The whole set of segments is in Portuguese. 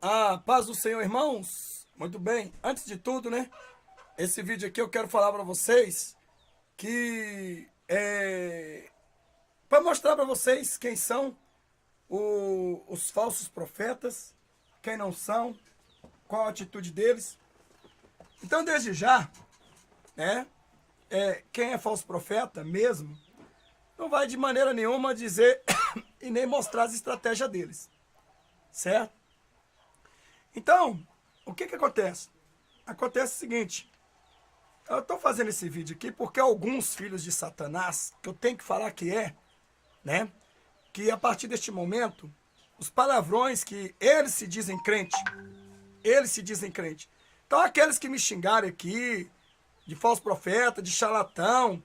A paz do Senhor, irmãos. Muito bem. Antes de tudo, né? Esse vídeo aqui eu quero falar para vocês que para mostrar para vocês quem são os falsos profetas, quem não são, qual a atitude deles. Então, desde já, né? Quem é falso profeta mesmo, não vai de maneira nenhuma dizer e nem mostrar as estratégias deles, certo? Então, o que acontece? Acontece o seguinte, eu estou fazendo esse vídeo aqui porque alguns filhos de Satanás, que eu tenho que falar né? Que a partir deste momento, os palavrões que eles se dizem crente, Então, aqueles que me xingarem aqui, de falso profeta, de charlatão,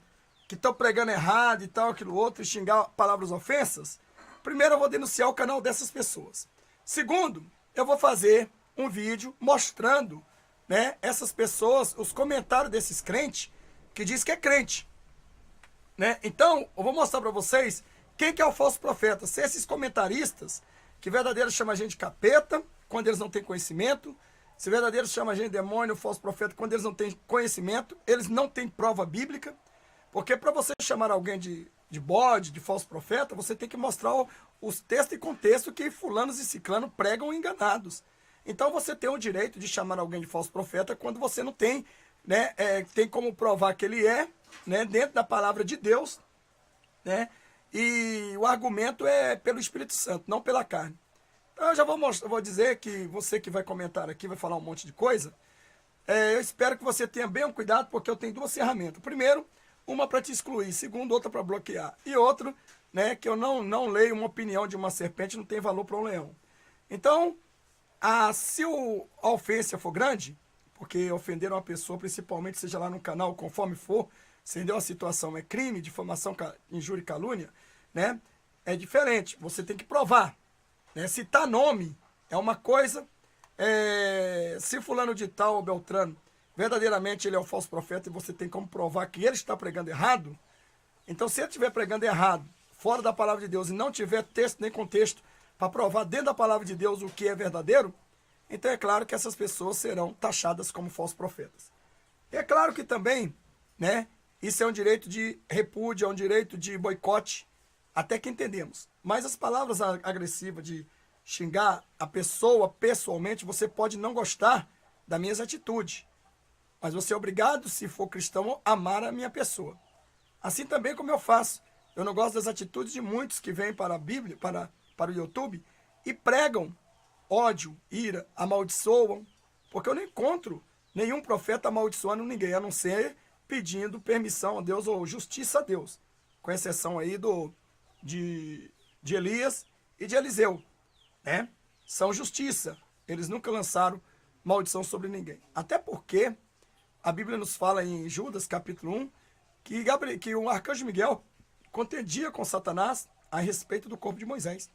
que estão pregando errado e tal, aquilo outro, e xingar palavras ofensas, primeiro eu vou denunciar o canal dessas pessoas. Segundo, eu vou fazer um vídeo mostrando, né, essas pessoas, os comentários desses crentes, que diz que é crente. Né? Então, eu vou mostrar para vocês quem que é o falso profeta. Se esses comentaristas, que verdadeiros chamam a gente de capeta, quando eles não têm conhecimento, se verdadeiros chamam a gente de demônio, falso profeta, quando eles não têm conhecimento, eles não têm prova bíblica, porque para você chamar alguém de bode, de falso profeta, você tem que mostrar os textos e contexto que fulanos e ciclano pregam enganados. Então você tem o direito de chamar alguém de falso profeta quando você não tem, né, tem como provar que ele né, dentro da palavra de Deus, né, e o argumento é pelo Espírito Santo, não pela carne. Então eu já vou dizer que você que vai comentar aqui, vai falar um monte de coisa, eu espero que você tenha bem um cuidado, porque eu tenho duas ferramentas. Primeiro, uma para te excluir, segundo, outra para bloquear, e outro, né, que eu não leio uma opinião de uma serpente, não tem valor para um leão. Então, se a ofensa for grande, porque ofenderam uma pessoa, principalmente, seja lá no canal, conforme for, se deu a situação, é crime, difamação, injúria e calúnia, né? É diferente, você tem que provar. Né? Citar nome é uma coisa, se fulano de tal ou Beltrano, verdadeiramente ele é o falso profeta e você tem como provar que ele está pregando errado, então se ele estiver pregando errado, fora da palavra de Deus, e não tiver texto nem contexto, para provar dentro da palavra de Deus o que é verdadeiro, então é claro que essas pessoas serão taxadas como falsos profetas. E é claro que também, né, isso é um direito de repúdio, é um direito de boicote, até que entendemos. Mas as palavras agressivas de xingar a pessoa pessoalmente, você pode não gostar das minhas atitudes, mas você é obrigado, se for cristão, a amar a minha pessoa. Assim também como eu faço. Eu não gosto das atitudes de muitos que vêm para a Bíblia, para o YouTube, e pregam ódio, ira, amaldiçoam, porque eu não encontro nenhum profeta amaldiçoando ninguém, a não ser pedindo permissão a Deus ou justiça a Deus, com exceção aí de Elias e de Eliseu, né? São justiça, eles nunca lançaram maldição sobre ninguém, até porque a Bíblia nos fala em Judas capítulo 1, que o arcanjo Miguel contendia com Satanás a respeito do corpo de Moisés.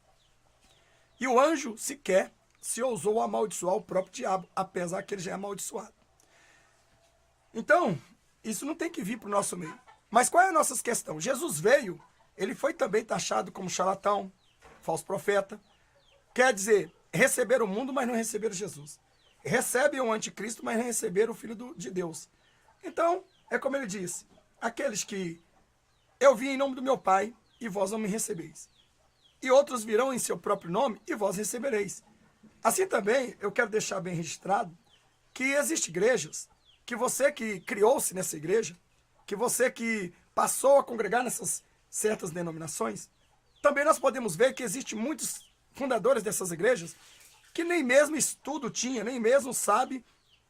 E o anjo sequer se ousou amaldiçoar o próprio diabo, apesar que ele já é amaldiçoado. Então, isso não tem que vir para o nosso meio. Mas qual é a nossa questão? Jesus veio, ele foi também taxado como charlatão, falso profeta. Quer dizer, receberam o mundo, mas não receberam Jesus. Recebem o anticristo, mas não receberam o Filho de Deus. Então, é como ele disse, aqueles que eu vim em nome do meu Pai, e vós não me recebeis. E outros virão em seu próprio nome, e vós recebereis. Assim também, eu quero deixar bem registrado que existem igrejas, que você que criou-se nessa igreja, que você que passou a congregar nessas certas denominações, também nós podemos ver que existem muitos fundadores dessas igrejas que nem mesmo estudo tinha, nem mesmo sabe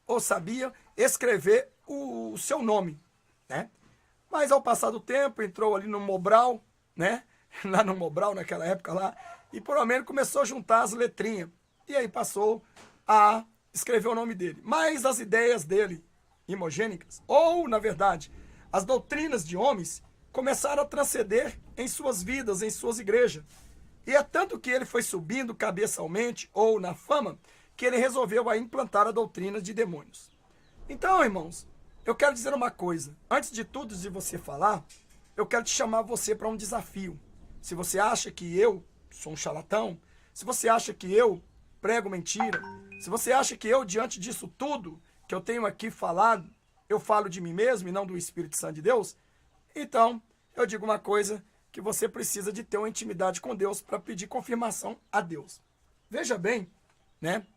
ou sabia escrever o seu nome, né? Mas ao passar do tempo, entrou ali no Mobral, né? Lá no Mobral, naquela época lá, e por ao menos começou a juntar as letrinhas. E aí passou a escrever o nome dele. Mas as ideias dele, imogênicas, ou, na verdade, as doutrinas de homens, começaram a transcender em suas vidas, em suas igrejas. E é tanto que ele foi subindo cabeçalmente, ou na fama, que ele resolveu a implantar a doutrina de demônios. Então, irmãos, eu quero dizer uma coisa. Antes de tudo de você falar, eu quero te chamar você para um desafio. Se você acha que eu sou um charlatão, se você acha que eu prego mentira, se você acha que eu, diante disso tudo que eu tenho aqui falado, eu falo de mim mesmo e não do Espírito Santo de Deus, então eu digo uma coisa, que você precisa de ter uma intimidade com Deus para pedir confirmação a Deus. Veja bem, né,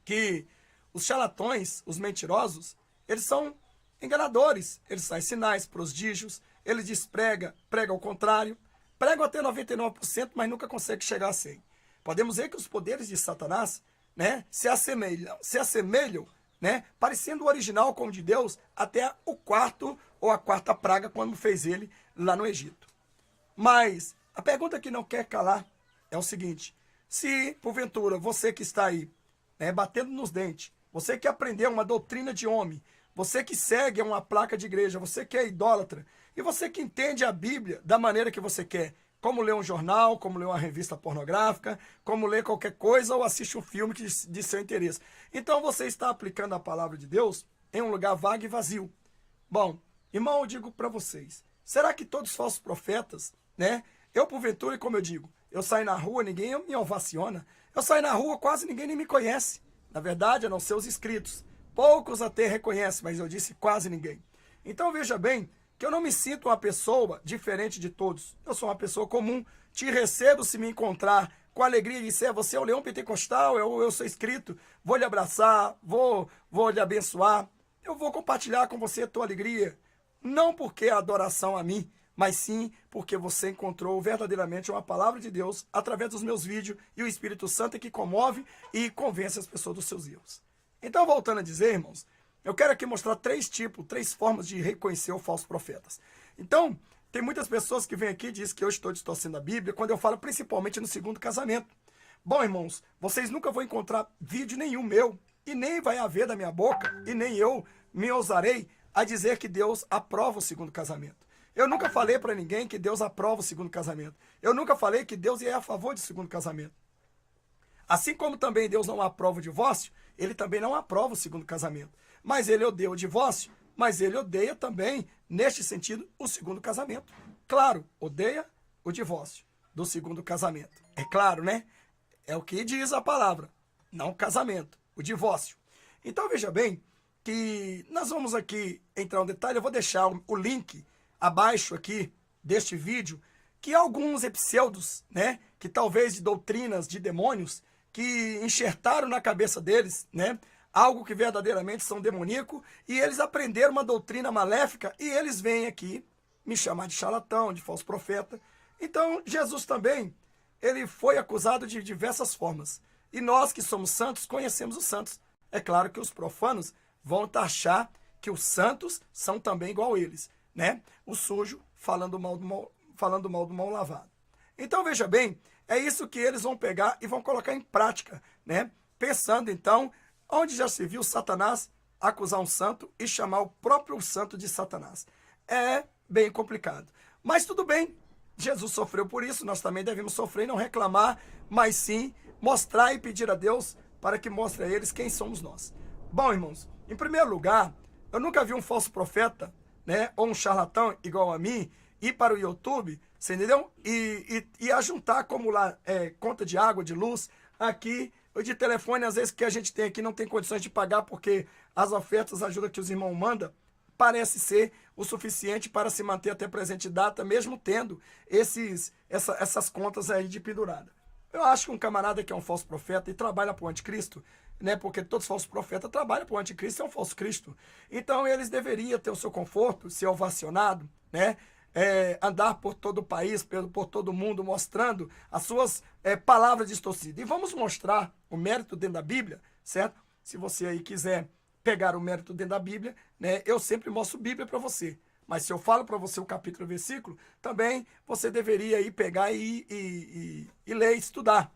que os charlatões, os mentirosos, eles são enganadores. Eles fazem sinais, prodígios, eles despregam, pregam ao contrário, pregam até 99%, mas nunca conseguem chegar a 100%. Podemos ver que os poderes de Satanás, né, se assemelham, né, parecendo o original como de Deus, até o quarto ou a quarta praga, quando fez ele lá no Egito. Mas a pergunta que não quer calar é o seguinte: se, porventura, você que está aí, né, batendo nos dentes, você que aprendeu uma doutrina de homem, você que segue uma placa de igreja, você que é idólatra, e você que entende a Bíblia da maneira que você quer, como ler um jornal, como ler uma revista pornográfica, como ler qualquer coisa ou assiste um filme que de seu interesse. Então você está aplicando a palavra de Deus em um lugar vago e vazio. Bom, irmão, eu digo para vocês, será que todos os falsos profetas, né? Eu, porventura, como eu digo, eu saio na rua, ninguém me ovaciona. Eu saio na rua, quase ninguém nem me conhece. Na verdade, a não ser os inscritos. Poucos até reconhecem, mas eu disse quase ninguém. Então veja bem que eu não me sinto uma pessoa diferente de todos. Eu sou uma pessoa comum. Te recebo se me encontrar com alegria e disser: você é o Leão Pentecostal, eu sou inscrito, vou lhe abraçar, vou lhe abençoar. Eu vou compartilhar com você a tua alegria. Não porque é adoração a mim, mas sim porque você encontrou verdadeiramente uma palavra de Deus através dos meus vídeos, e o Espírito Santo é que comove e convence as pessoas dos seus erros. Então, voltando a dizer, irmãos, eu quero aqui mostrar três formas de reconhecer os falsos profetas. Então, tem muitas pessoas que vêm aqui e dizem que eu estou distorcendo a Bíblia, quando eu falo principalmente no segundo casamento. Bom, irmãos, vocês nunca vão encontrar vídeo nenhum meu, e nem vai haver da minha boca, e nem eu me ousarei a dizer que Deus aprova o segundo casamento. Eu nunca falei para ninguém que Deus aprova o segundo casamento. Eu nunca falei que Deus é a favor do segundo casamento. Assim como também Deus não aprova o divórcio, ele também não aprova o segundo casamento. Mas ele odeia o divórcio, mas ele odeia também, neste sentido, o segundo casamento. Claro, odeia o divórcio do segundo casamento. É claro, né? É o que diz a palavra, não o casamento, o divórcio. Então veja bem que nós vamos aqui entrar um detalhe, eu vou deixar o link abaixo aqui deste vídeo, que alguns pseudos, né, que talvez de doutrinas de demônios, que enxertaram na cabeça deles, né, algo que verdadeiramente são demoníaco, e eles aprenderam uma doutrina maléfica, e eles vêm aqui me chamar de charlatão, de falso profeta. Então, Jesus também, ele foi acusado de diversas formas, e nós que somos santos, conhecemos os santos. É claro que os profanos vão taxar que os santos são também igual a eles, né? O sujo falando mal do mal lavado. Então veja bem, é isso que eles vão pegar e vão colocar em prática, né? Pensando então, onde já se viu Satanás acusar um santo e chamar o próprio santo de Satanás. É bem complicado. Mas tudo bem, Jesus sofreu por isso, nós também devemos sofrer e não reclamar, mas sim mostrar e pedir a Deus para que mostre a eles quem somos nós. Bom, irmãos, em primeiro lugar, eu nunca vi um falso profeta, né, ou um charlatão igual a mim, ir para o YouTube, você entendeu? E ajuntar como lá conta de água, de luz, aqui, de telefone, às vezes que a gente tem aqui não tem condições de pagar, porque as ofertas, a ajuda que os irmãos mandam, parece ser o suficiente para se manter até presente data, mesmo tendo essas contas aí de pendurada. Eu acho que um camarada que é um falso profeta e trabalha para o anticristo, né, porque todos os falsos profetas trabalham para o anticristo, é um falso cristo. Então eles deveriam ter o seu conforto, ser ovacionado, né, andar por todo o país, por todo o mundo, mostrando as suas palavras distorcidas. E vamos mostrar o mérito dentro da Bíblia, certo? Se você aí quiser pegar o mérito dentro da Bíblia, né, eu sempre mostro Bíblia para você. Mas se eu falo para você o capítulo e o versículo, também você deveria aí pegar e ler e estudar.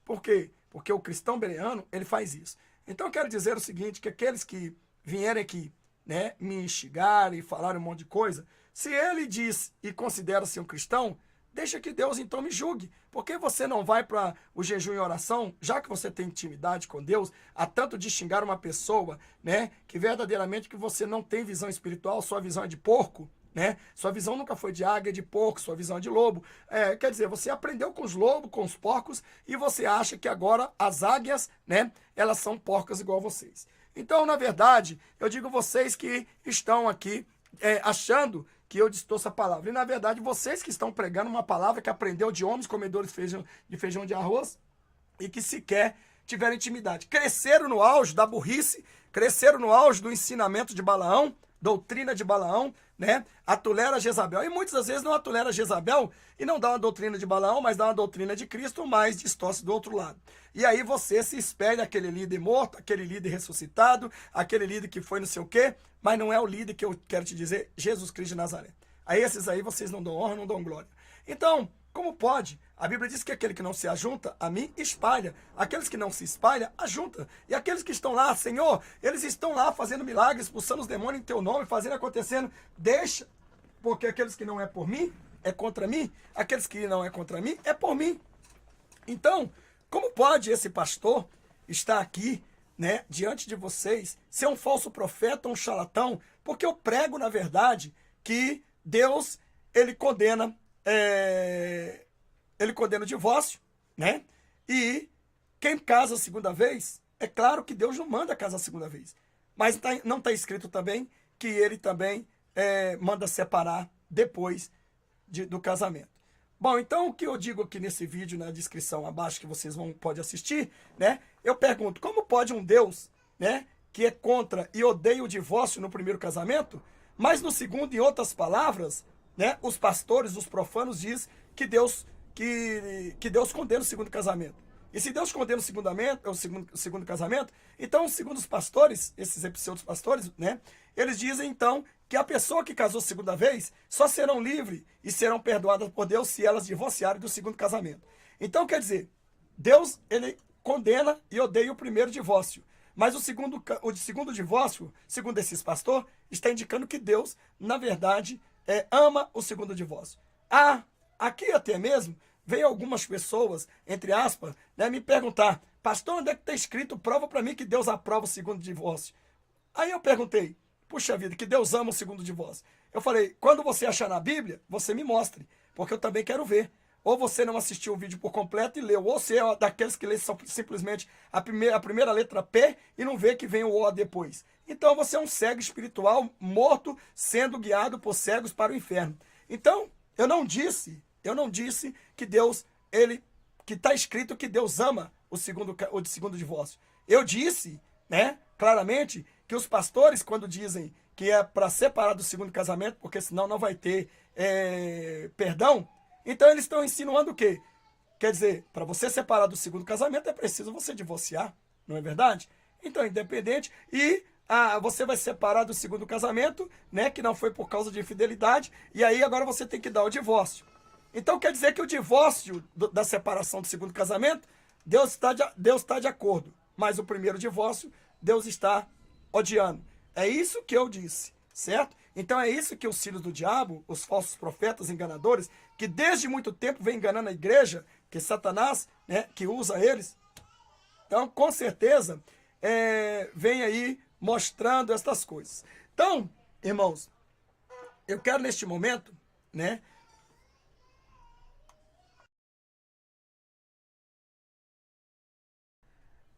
Por quê? Porque o cristão bereano, ele faz isso. Então eu quero dizer o seguinte, que aqueles que vierem aqui, né, me instigarem e falarem um monte de coisa, se ele diz e considera-se um cristão, deixa que Deus então me julgue. Por que você não vai para o jejum e oração, já que você tem intimidade com Deus, a tanto de xingar uma pessoa, né, que verdadeiramente que você não tem visão espiritual, sua visão é de porco, né? Sua visão nunca foi de águia, de porco, sua visão é de lobo. Quer dizer, você aprendeu com os lobos, com os porcos, e você acha que agora as águias, né, elas são porcas igual vocês. Então, na verdade, eu digo vocês que estão aqui achando que eu distorço a palavra. E, na verdade, vocês que estão pregando uma palavra que aprendeu de homens comedores de feijão de arroz e que sequer tiveram intimidade. Cresceram no auge da burrice, cresceram no auge do ensinamento de Balaão, doutrina de Balaão, né? Atolera Jezabel. E muitas das vezes não atolera Jezabel e não dá uma doutrina de Balaão, mas dá uma doutrina de Cristo, mas distorce do outro lado. E aí você se espelha aquele líder morto, aquele líder ressuscitado, aquele líder que foi não sei o quê, mas não é o líder que eu quero te dizer, Jesus Cristo de Nazaré. A esses aí vocês não dão honra, não dão glória. Então, como pode? A Bíblia diz que aquele que não se ajunta a mim, espalha. Aqueles que não se espalham, ajunta. E aqueles que estão lá, Senhor, eles estão lá fazendo milagres, expulsando os demônios em teu nome, fazendo acontecendo. Deixa, porque aqueles que não é por mim, é contra mim. Aqueles que não é contra mim, é por mim. Então, como pode esse pastor estar aqui, né, diante de vocês, ser um falso profeta, um charlatão? Porque eu prego, na verdade, que Deus, ele condena o divórcio, né? E quem casa a segunda vez, é claro que Deus não manda casar a segunda vez. Mas não está escrito também que ele também manda separar depois do casamento. Bom, então o que eu digo aqui nesse vídeo, na descrição abaixo, que vocês podem assistir, né? Eu pergunto, como pode um Deus, né, que é contra e odeia o divórcio no primeiro casamento, mas no segundo, em outras palavras, né, os pastores, os profanos dizem que Deus condena o segundo casamento. E se Deus condena o segundo casamento, então, segundo os pastores, esses pseudos pastores, né, eles dizem então que a pessoa que casou segunda vez só serão livres e serão perdoadas por Deus se elas divorciarem do segundo casamento. Então, quer dizer, Deus, ele condena e odeia o primeiro divórcio. Mas o segundo divórcio, segundo esses pastores, está indicando que Deus, na verdade, ama o segundo divórcio. Aqui até mesmo, veio algumas pessoas, entre aspas, né, me perguntar, pastor, onde é que está escrito, prova para mim que Deus aprova o segundo divórcio. Aí eu perguntei, puxa vida, que Deus ama o segundo divórcio. Eu falei, quando você achar na Bíblia, você me mostre, porque eu também quero ver. Ou você não assistiu o vídeo por completo e leu, ou você é daqueles que lê simplesmente a primeira letra P e não vê que vem o O depois. Então você é um cego espiritual morto, sendo guiado por cegos para o inferno. Então, eu não disse que Deus, que está escrito que Deus ama o segundo divórcio. Eu disse, né, claramente, que os pastores, quando dizem que é para separar do segundo casamento, porque senão não vai ter perdão, então eles estão insinuando o quê? Quer dizer, para você separar do segundo casamento é preciso você divorciar, não é verdade? Então, independente, você vai separar do segundo casamento, né, que não foi por causa de infidelidade, e aí agora você tem que dar o divórcio. Então quer dizer que o divórcio da separação do segundo casamento, Deus está de acordo, mas o primeiro divórcio, Deus está odiando. É isso que eu disse, certo? Então é isso que os filhos do diabo, os falsos profetas enganadores, que desde muito tempo vem enganando a igreja, que Satanás, né, que usa eles, então com certeza vem aí mostrando estas coisas. Então, irmãos, eu quero neste momento, né,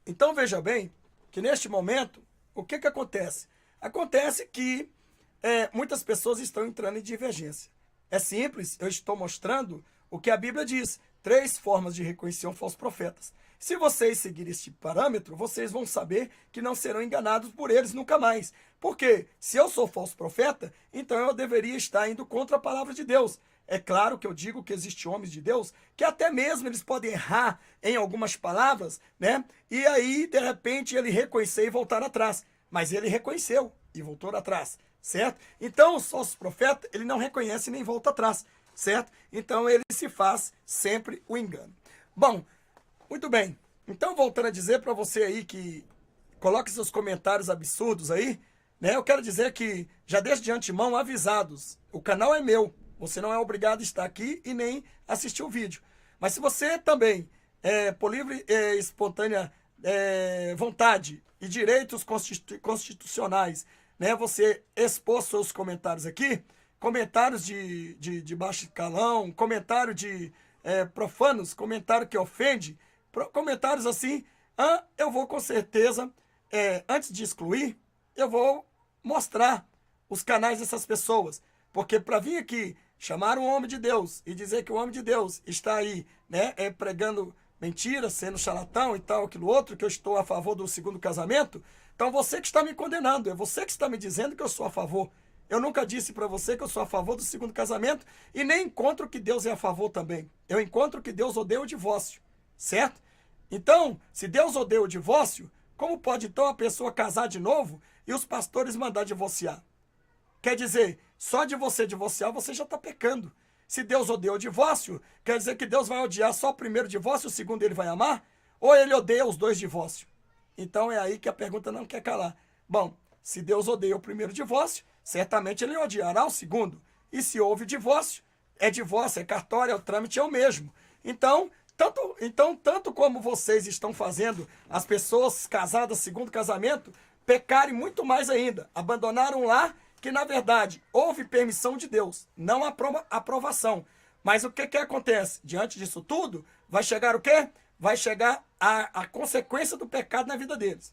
então veja bem que neste momento, o que acontece? Acontece que muitas pessoas estão entrando em divergência. É simples, eu estou mostrando o que a Bíblia diz. 3 formas de reconhecer um falso profeta. Se vocês seguirem este parâmetro, vocês vão saber que não serão enganados por eles nunca mais. Porque se eu sou falso profeta, então eu deveria estar indo contra a palavra de Deus. É claro que eu digo que existem homens de Deus que até mesmo eles podem errar em algumas palavras, né? E aí, de repente, ele reconhecer e voltar atrás. Mas ele reconheceu e voltou atrás, certo? Então, os falsos profetas, ele não reconhece nem volta atrás, certo? Então, ele se faz sempre o engano. Bom, muito bem. Então, voltando a dizer para você aí que coloque seus comentários absurdos aí, né? Eu quero dizer que, já desde de antemão, avisados, o canal é meu. Você não é obrigado a estar aqui e nem assistir o vídeo. Mas se você também, por livre e espontânea vontade e direitos constitucionais, né, você expor seus comentários aqui, comentários de baixo calão, comentário de profanos, comentário que ofende, comentários assim, eu vou com certeza, antes de excluir, eu vou mostrar os canais dessas pessoas. Porque para vir aqui chamar um homem de Deus e dizer que o homem de Deus está aí, né, pregando mentiras, sendo charlatão e tal, aquilo outro, que eu estou a favor do segundo casamento, então você que está me condenando, é você que está me dizendo que eu sou a favor. Eu nunca disse para você que eu sou a favor do segundo casamento e nem encontro que Deus é a favor também. Eu encontro que Deus odeia o divórcio, certo? Então, se Deus odeia o divórcio, como pode então a pessoa casar de novo e os pastores mandar divorciar? Quer dizer, só de você divorciar você já está pecando. Se Deus odeia o divórcio, quer dizer que Deus vai odiar só o primeiro divórcio, o segundo ele vai amar? Ou ele odeia os dois divórcios? Então é aí que a pergunta não quer calar. Bom, se Deus odeia o primeiro divórcio, certamente ele odiará o segundo. E se houve divórcio, é cartório, o trâmite é o mesmo. Então, tanto como vocês estão fazendo as pessoas casadas segundo casamento pecarem muito mais ainda, abandonaram um lar que, na verdade, houve permissão de Deus, não aprovação. Mas o que acontece? Diante disso tudo, vai chegar o quê? Vai chegar a consequência do pecado na vida deles,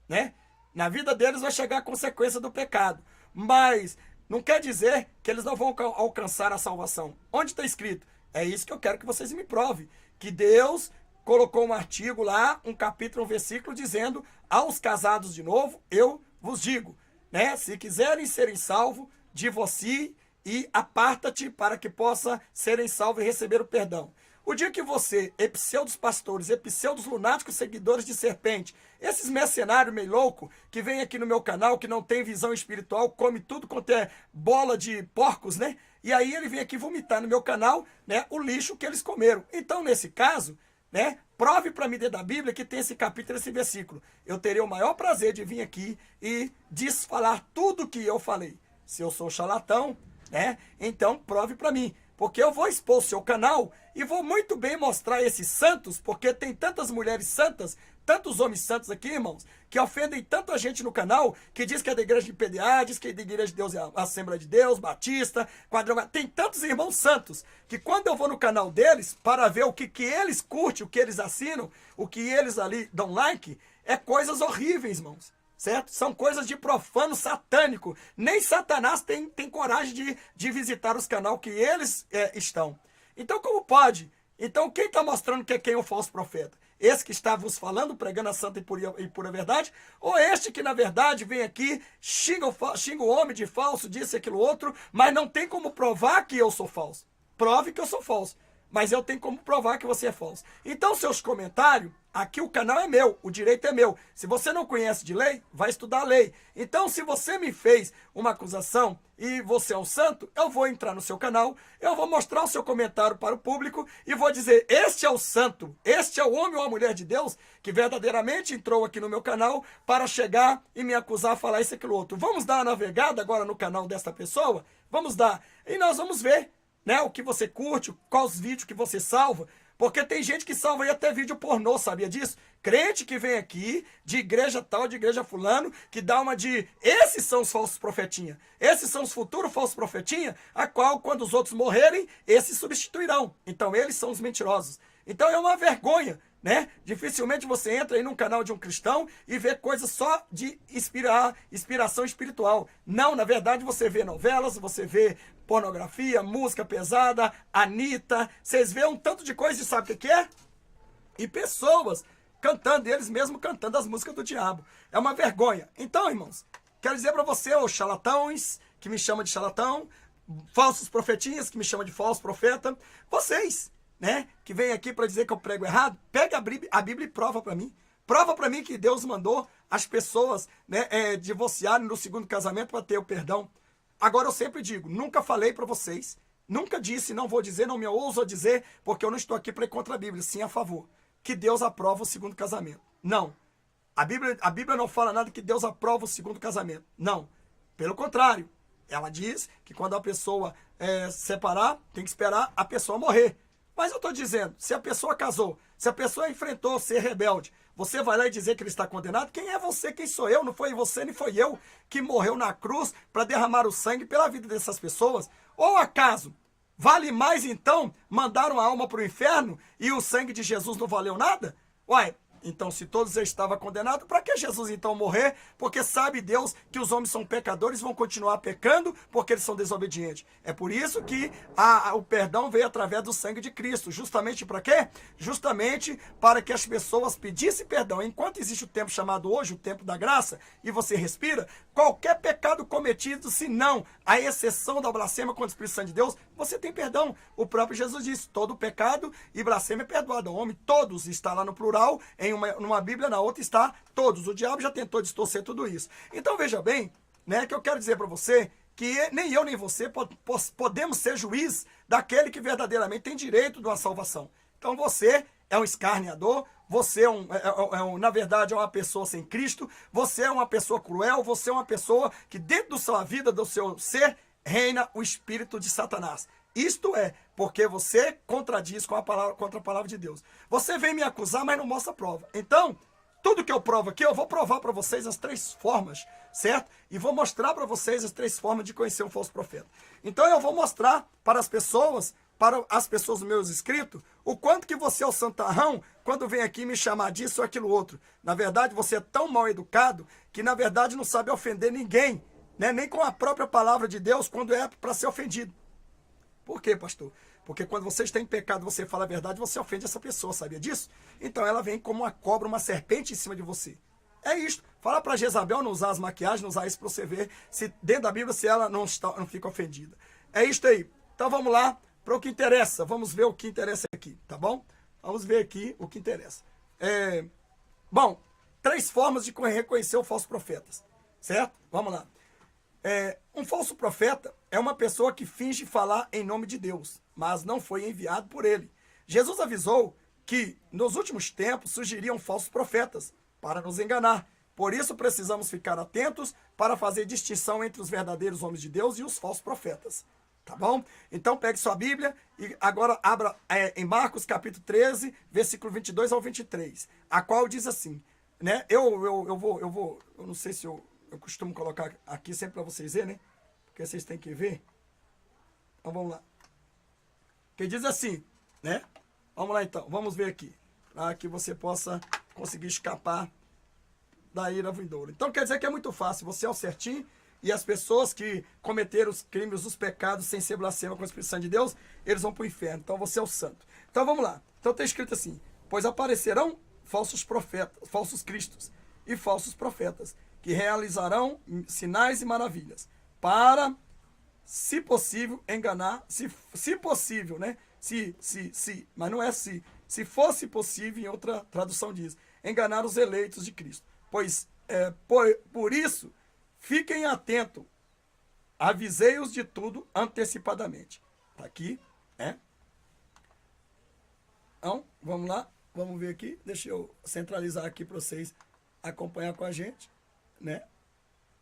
né? Na vida deles vai chegar a consequência do pecado. Mas não quer dizer que eles não vão alcançar a salvação. Onde está escrito? É isso que eu quero que vocês me provem. Que Deus colocou um artigo lá, um capítulo, um versículo, dizendo: aos casados de novo, eu vos digo, né? Se quiserem serem salvos, divorcie e aparta-te para que possa serem salvos e receber o perdão. O dia que você, pseudos pastores, pseudos lunáticos seguidores de serpente, esses mercenários meio louco que vem aqui no meu canal, que não tem visão espiritual, come tudo quanto é bola de porcos, né? E aí ele vem aqui vomitar no meu canal, né, o lixo que eles comeram. Então, nesse caso, né, prove para mim dentro da Bíblia que tem esse capítulo, esse versículo. Eu terei o maior prazer de vir aqui e desfalar tudo que eu falei. Se eu sou charlatão, né, então prove para mim. Porque eu vou expor o seu canal e vou muito bem mostrar esses santos, porque tem tantas mulheres santas, tantos homens santos aqui, irmãos, que ofendem tanta gente no canal, que diz que é da igreja de PDA, diz que é da igreja de Deus, é a Assembleia de Deus, Batista, Quadrangular. Tem tantos irmãos santos, que quando eu vou no canal deles, para ver o que eles curtem, o que eles assinam, o que eles ali dão like, é coisas horríveis, irmãos. Certo? São coisas de profano satânico. Nem Satanás tem coragem de visitar os canais que eles estão. Então, como pode? Então, quem está mostrando que é quem é o falso profeta? Esse que está vos falando, pregando a santa e pura verdade? Ou este que, na verdade, vem aqui, xinga o homem de falso, disse aquilo outro, mas não tem como provar que eu sou falso. Prove que eu sou falso. Mas eu tenho como provar que você é falso. Então, seus comentários, aqui o canal é meu, o direito é meu. Se você não conhece de lei, vai estudar a lei. Então, se você me fez uma acusação e você é um santo, eu vou entrar no seu canal, eu vou mostrar o seu comentário para o público e vou dizer: este é o santo, este é o homem ou a mulher de Deus que verdadeiramente entrou aqui no meu canal para chegar e me acusar, falar isso e aquilo outro. Vamos dar uma navegada agora no canal desta pessoa? Vamos dar. E nós vamos ver, né, o que você curte, quais vídeos que você salva, porque tem gente que salva aí até vídeo pornô, sabia disso? Crente que vem aqui, de igreja tal, de igreja fulano, que dá uma de... Esses são os falsos profetinhas. Esses são os futuros falsos profetinhas, a qual, quando os outros morrerem, esses substituirão. Então, eles são os mentirosos. Então, é uma vergonha, né? Dificilmente você entra aí num canal de um cristão e vê coisas só de inspiração espiritual. Não, na verdade, você vê novelas, você vê pornografia, música pesada, Anitta, vocês vêem um tanto de coisa e sabe o que é? E pessoas cantando, eles mesmos cantando as músicas do diabo. É uma vergonha. Então, irmãos, quero dizer para você, os charlatãos, que me chamam de charlatão, falsos profetinhas, que me chamam de falso profeta, vocês, né, que vêm aqui para dizer que eu prego errado, pega a Bíblia e prova para mim. Prova para mim que Deus mandou as pessoas, né, divorciarem no segundo casamento para ter o perdão. Agora eu sempre digo, nunca falei para vocês, nunca disse, não vou dizer, não me ouso a dizer, porque eu não estou aqui para ir contra a Bíblia, sim a favor, que Deus aprova o segundo casamento. Não. A Bíblia não fala nada que Deus aprova o segundo casamento. Não. Pelo contrário, ela diz que quando a pessoa separar, tem que esperar a pessoa morrer. Mas eu estou dizendo, se a pessoa casou, se a pessoa enfrentou ser rebelde, você vai lá e dizer que ele está condenado? Quem é você? Quem sou eu? Não foi você, nem foi eu que morreu na cruz para derramar o sangue pela vida dessas pessoas? Ou acaso, vale mais então mandar uma alma para o inferno e o sangue de Jesus não valeu nada? Uai, então se todos eles estavam condenados, para que Jesus então morrer? Porque sabe Deus que os homens são pecadores e vão continuar pecando porque eles são desobedientes. É por isso que o perdão veio através do sangue de Cristo. Justamente para quê? Justamente para que as pessoas pedissem perdão. Enquanto existe o tempo chamado hoje, o tempo da graça, e você respira, qualquer pecado cometido, se não a exceção da blasfêmia contra o Espírito Santo de Deus, você tem perdão. O próprio Jesus disse, todo pecado e blasfêmia é perdoado. O homem, todos, está lá no plural, numa Bíblia, na outra está todos. O diabo já tentou distorcer tudo isso. Então veja bem, né, que eu quero dizer para você que nem eu nem você podemos ser juiz daquele que verdadeiramente tem direito de uma salvação. Então você é um escarneador, você na verdade é uma pessoa sem Cristo, você é uma pessoa cruel, você é uma pessoa que dentro da sua vida, do seu ser, reina o espírito de Satanás. Isto é, porque você contradiz contra a palavra de Deus. Você vem me acusar, mas não mostra prova. Então, tudo que eu provo aqui, eu vou provar para vocês as 3 formas, certo? E vou mostrar para vocês as 3 formas de conhecer um falso profeta. Então, eu vou mostrar para as pessoas dos meus inscritos, o quanto que você é o santarrão quando vem aqui me chamar disso ou aquilo outro. Na verdade, você é tão mal educado que, na verdade, não sabe ofender ninguém, né? Nem com a própria palavra de Deus, quando é para ser ofendido. Por quê, pastor? Porque quando você está em pecado, você fala a verdade, você ofende essa pessoa, sabia disso? Então ela vem como uma cobra, uma serpente em cima de você. É isto. Fala para Jezabel não usar as maquiagens, não usar isso para você ver se dentro da Bíblia se ela não fica ofendida. É isto aí. Então vamos lá para o que interessa. Vamos ver o que interessa aqui, tá bom? Vamos ver aqui o que interessa. Bom, 3 formas de reconhecer os falsos profetas, certo? Vamos lá. Um falso profeta é uma pessoa que finge falar em nome de Deus, mas não foi enviado por ele. Jesus avisou que nos últimos tempos surgiriam falsos profetas para nos enganar. Por isso precisamos ficar atentos para fazer distinção entre os verdadeiros homens de Deus e os falsos profetas. Tá bom? Então pegue sua Bíblia e agora abra em Marcos capítulo 13, versículo 22 ao 23, a qual diz assim, né? Eu não sei se eu costumo colocar aqui sempre para vocês verem, né? Porque vocês têm que ver. Então vamos lá. Que diz assim, né? Vamos lá então, vamos ver aqui. Para que você possa conseguir escapar da ira vindoura. Então quer dizer que é muito fácil. Você é o certinho e as pessoas que cometeram os crimes, os pecados, sem ser blasfema com o Espírito Santo de Deus, eles vão para o inferno. Então você é o santo. Então vamos lá. Então está escrito assim, pois aparecerão falsos profetas, falsos cristos e falsos profetas, que realizarão sinais e maravilhas, para, se possível, enganar, se possível, né? Mas não é se fosse possível, em outra tradução diz, enganar os eleitos de Cristo. Pois, por isso, fiquem atentos, avisei-os de tudo antecipadamente. Está aqui, né? Então, vamos lá, vamos ver aqui, deixa eu centralizar aqui para vocês acompanhar com a gente, né?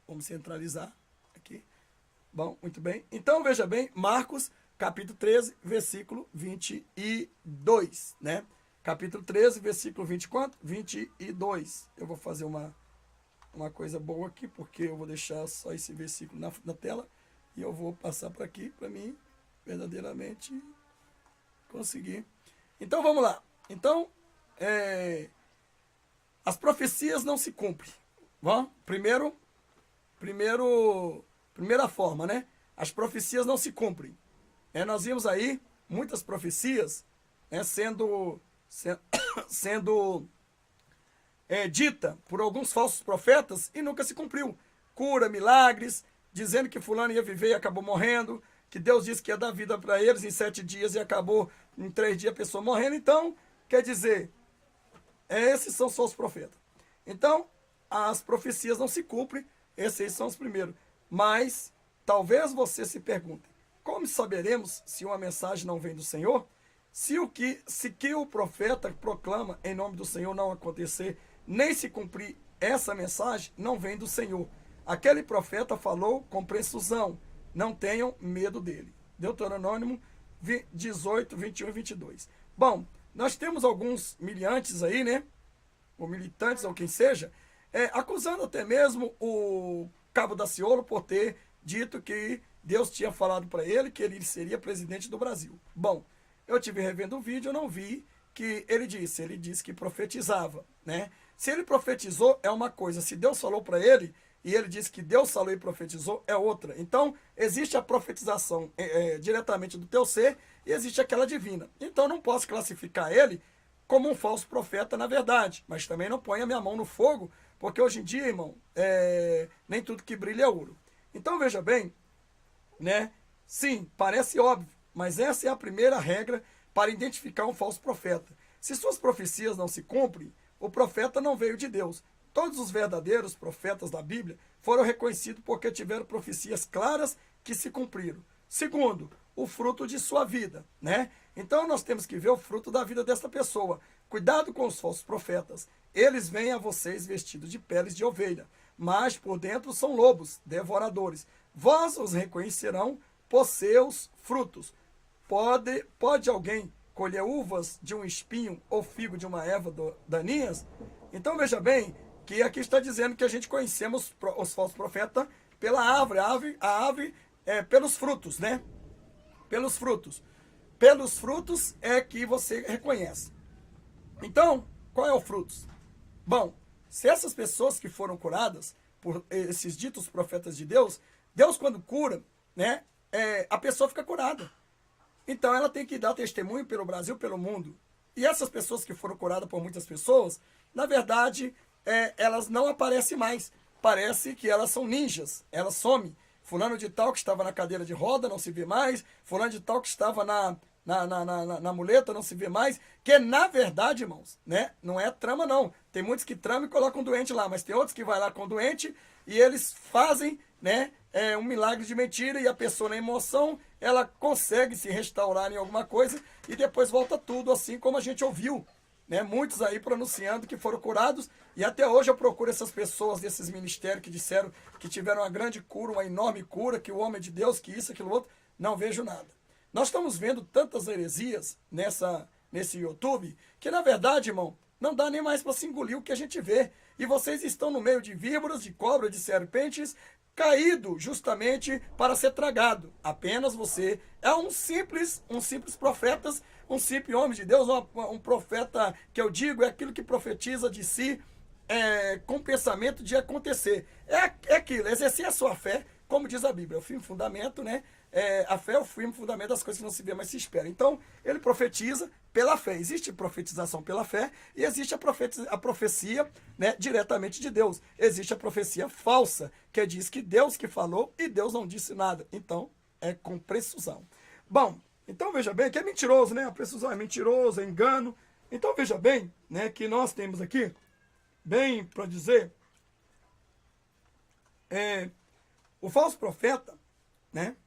Vamos centralizar aqui. Bom, muito bem. Então, veja bem, Marcos, capítulo 13, versículo 22, né? Capítulo 13, versículo 20 quanto? 22. Eu vou fazer uma coisa boa aqui, porque eu vou deixar só esse versículo na tela e eu vou passar para aqui, para mim, verdadeiramente, conseguir. Então, vamos lá. Então, as profecias não se cumprem. Bom, primeira forma, né? As profecias não se cumprem. Nós vimos aí muitas profecias, né, sendo dita por alguns falsos profetas e nunca se cumpriu. Cura, milagres, dizendo que fulano ia viver e acabou morrendo, que Deus disse que ia dar vida para eles em 7 dias e acabou em 3 dias a pessoa morrendo. Então, quer dizer, esses são só os profetas. Então, as profecias não se cumprem, esses são os primeiros. Mas, talvez você se pergunte, como saberemos se uma mensagem não vem do Senhor? Se o que o profeta proclama em nome do Senhor não acontecer, nem se cumprir essa mensagem, não vem do Senhor. Aquele profeta falou com precisão, não tenham medo dele. Deuteronômio 18, 21 e 22. Bom, nós temos alguns miliantes aí, né? ou militantes, ou quem seja, acusando até mesmo o Cabo Daciolo por ter dito que Deus tinha falado para ele que ele seria presidente do Brasil. Bom, eu tive revendo o vídeo, eu não vi que ele disse que profetizava, né? Se ele profetizou, é uma coisa. Se Deus falou para ele, e ele disse que Deus falou e profetizou, é outra. Então, existe a profetização diretamente do teu ser, e existe aquela divina. Então, não posso classificar ele como um falso profeta, na verdade. Mas também não ponho a minha mão no fogo, porque hoje em dia, irmão, nem tudo que brilha é ouro. Então, veja bem, né? Sim, parece óbvio, mas essa é a primeira regra para identificar um falso profeta. Se suas profecias não se cumprem, o profeta não veio de Deus. Todos os verdadeiros profetas da Bíblia foram reconhecidos porque tiveram profecias claras que se cumpriram. Segundo, o fruto de sua vida, né? Então nós temos que ver o fruto da vida dessa pessoa. Cuidado com os falsos profetas. Eles vêm a vocês vestidos de peles de ovelha, mas por dentro são lobos, devoradores. Vós os reconhecerão por seus frutos. Pode alguém colher uvas de um espinho ou figo de uma erva daninhas? Então veja bem que aqui está dizendo que a gente conhecemos os falsos profetas pela árvore. A árvore pelos frutos, né? Pelos frutos. Pelos frutos é que você reconhece. Então, qual é o frutos? Bom, se essas pessoas que foram curadas por esses ditos profetas de Deus, Deus quando cura, né? A pessoa fica curada. Então ela tem que dar testemunho pelo Brasil, pelo mundo. E essas pessoas que foram curadas por muitas pessoas, na verdade, elas não aparecem mais. Parece que elas são ninjas, elas somem. Fulano de tal que estava na cadeira de roda, não se vê mais. Fulano de tal que estava na muleta, não se vê mais. Que na verdade, irmãos, né, não é trama não. Tem muitos que tramam e colocam doente lá, mas tem outros que vai lá com doente e eles fazem, né, um milagre de mentira e a pessoa na emoção, ela consegue se restaurar em alguma coisa e depois volta tudo, assim como a gente ouviu, né, muitos aí pronunciando que foram curados e até hoje eu procuro essas pessoas desses ministérios que disseram que tiveram uma grande cura, uma enorme cura, que o homem é de Deus, que isso, aquilo outro, não vejo nada. Nós estamos vendo tantas heresias nesse YouTube que na verdade, irmão, não dá nem mais para se engolir o que a gente vê. E vocês estão no meio de víboras, de cobras, de serpentes, caído justamente para ser tragado. Apenas você é um simples profeta, um simples homem de Deus, um profeta que eu digo é aquilo que profetiza de si com pensamento de acontecer. É aquilo, exercer a sua fé, como diz a Bíblia, o firme fundamento, né? A fé é o firme fundamento das coisas que não se vê, mas se espera. Então, ele profetiza pela fé. Existe profetização pela fé e existe a profecia, né, diretamente de Deus. Existe a profecia falsa, que diz que Deus que falou e Deus não disse nada. Então, é com precisão. Bom, então veja bem que é mentiroso, né? A precisão é mentiroso, é engano. Então veja bem, né, que nós temos aqui, bem para dizer, o falso profeta, né?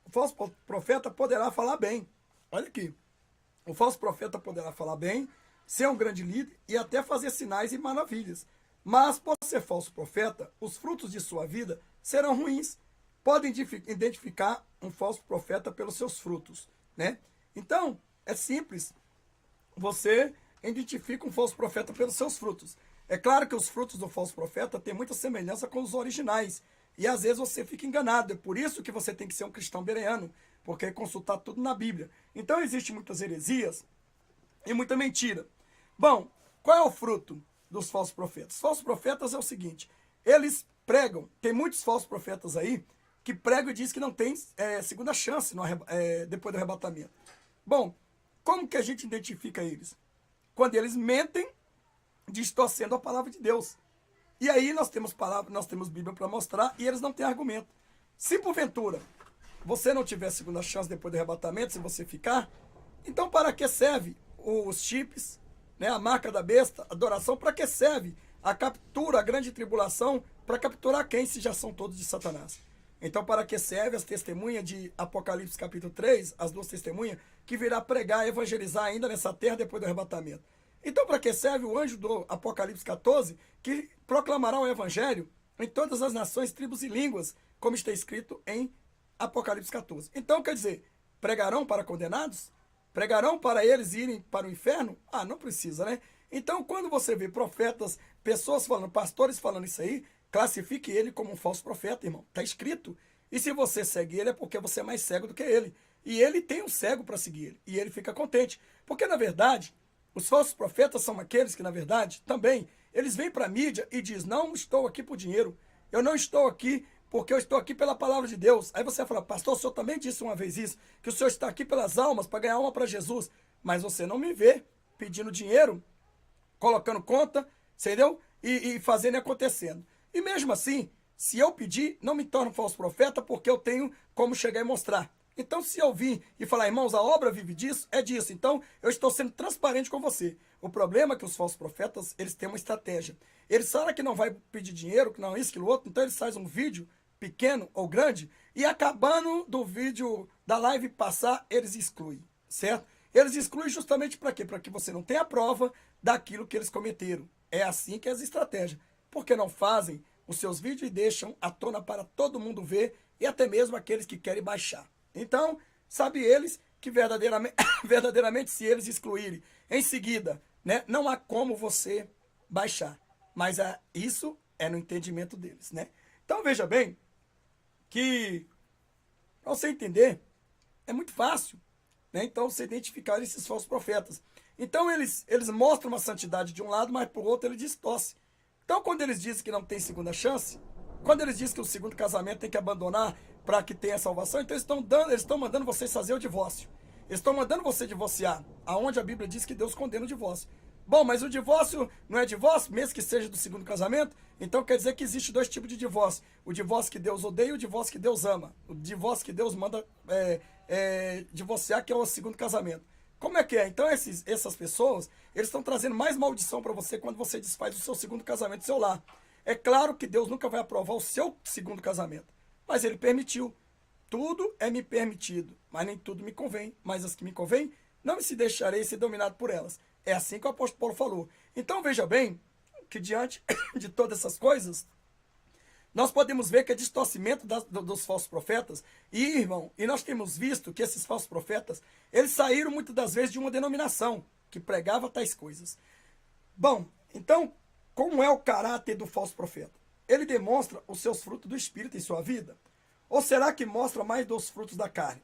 O falso profeta poderá falar bem. Olha aqui. O falso profeta poderá falar bem, ser um grande líder e até fazer sinais e maravilhas. Mas, por ser falso profeta, os frutos de sua vida serão ruins. Podem identificar um falso profeta pelos seus frutos, né? Então, é simples. Você identifica um falso profeta pelos seus frutos. É claro que os frutos do falso profeta têm muita semelhança com os originais. E às vezes você fica enganado. É por isso que você tem que ser um cristão bereano, porque é consultar tudo na Bíblia. Então existem muitas heresias e muita mentira. Bom, qual é o fruto dos falsos profetas? Os falsos profetas é o seguinte, eles pregam, tem muitos falsos profetas aí que pregam e dizem que não tem segunda chance depois do arrebatamento. Bom, como que a gente identifica eles? Quando eles mentem distorcendo a palavra de Deus. E aí nós temos Bíblia para mostrar e eles não têm argumento. Se porventura você não tiver segunda chance depois do arrebatamento, se você ficar, então para que serve os chips, né, a marca da besta, a adoração, para que serve a captura, a grande tribulação, para capturar quem se já são todos de Satanás? Então para que serve as testemunhas de Apocalipse capítulo 3, as duas testemunhas, que virá pregar, evangelizar ainda nessa terra depois do arrebatamento? Então, para que serve o anjo do Apocalipse 14, que proclamará o evangelho em todas as nações, tribos e línguas, como está escrito em Apocalipse 14. Então, quer dizer, pregarão para condenados? Pregarão para eles irem para o inferno? Ah, não precisa, né? Então, quando você vê profetas, pessoas falando, pastores falando isso aí, classifique ele como um falso profeta, irmão. Está escrito. E se você segue ele, é porque você é mais cego do que ele. E ele tem um cego para seguir ele. E ele fica contente. Porque, na verdade, os falsos profetas são aqueles que, na verdade, também, eles vêm para a mídia e dizem, não estou aqui por dinheiro. Eu não estou aqui porque eu estou aqui pela palavra de Deus. Aí você vai falar, pastor, o senhor também disse uma vez isso, que o senhor está aqui pelas almas, para ganhar alma para Jesus. Mas você não me vê pedindo dinheiro, colocando conta, entendeu? E fazendo e acontecendo. E mesmo assim, se eu pedir, não me torno falso profeta, porque eu tenho como chegar e mostrar. Então, se eu vir e falar, irmãos, a obra vive disso, é disso. Então, eu estou sendo transparente com você. O problema é que os falsos profetas, eles têm uma estratégia. Eles sabem que não vai pedir dinheiro, que não isso, que o outro. Então, eles fazem um vídeo pequeno ou grande e acabando do vídeo da live passar, eles excluem, certo? Eles excluem justamente para quê? Para que você não tenha a prova daquilo que eles cometeram. É assim que é as estratégias. Porque não fazem os seus vídeos e deixam à tona para todo mundo ver e até mesmo aqueles que querem baixar. Então, sabe eles que verdadeiramente se eles excluírem em seguida, né, não há como você baixar. Mas isso é no entendimento deles, né? Então, veja bem que, para você entender, é muito fácil, né? Então, você identificar esses falsos profetas. Então, eles mostram uma santidade de um lado, mas por outro, eles distorcem. Então, quando eles dizem que não tem segunda chance, quando eles dizem que o segundo casamento tem que abandonar para que tenha salvação, então eles estão mandando vocês fazer o divórcio. Eles estão mandando você divorciar, aonde a Bíblia diz que Deus condena o divórcio. Bom, mas o divórcio não é divórcio, mesmo que seja do segundo casamento, então quer dizer que existe dois tipos de divórcio. O divórcio que Deus odeia e o divórcio que Deus ama. O divórcio que Deus manda divorciar, que é o segundo casamento. Como é que é? Então essas pessoas, eles estão trazendo mais maldição para você quando você desfaz o seu segundo casamento do seu lar. É claro que Deus nunca vai aprovar o seu segundo casamento, mas ele permitiu. Tudo é me permitido, mas nem tudo me convém. Mas as que me convêm, não me se deixarei ser dominado por elas. É assim que o apóstolo Paulo falou. Então veja bem que diante de todas essas coisas, nós podemos ver que é distorcimento dos falsos profetas. E, irmão, e nós temos visto que esses falsos profetas, eles saíram muitas das vezes de uma denominação que pregava tais coisas. Bom, então, como é o caráter do falso profeta? Ele demonstra os seus frutos do Espírito em sua vida? Ou será que mostra mais dos frutos da carne?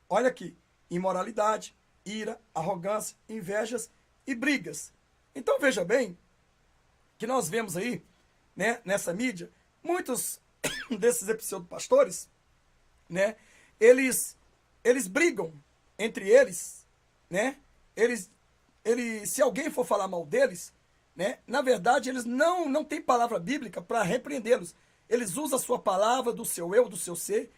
Olha aqui, imoralidade, ira, arrogância, invejas e brigas. Então veja bem que nós vemos aí, né, nessa mídia, muitos desses pseudopastores, né, eles brigam entre eles, né, se alguém for falar mal deles, né, na verdade eles não têm palavra bíblica para repreendê-los. Eles usam a sua palavra, do seu eu, do seu ser.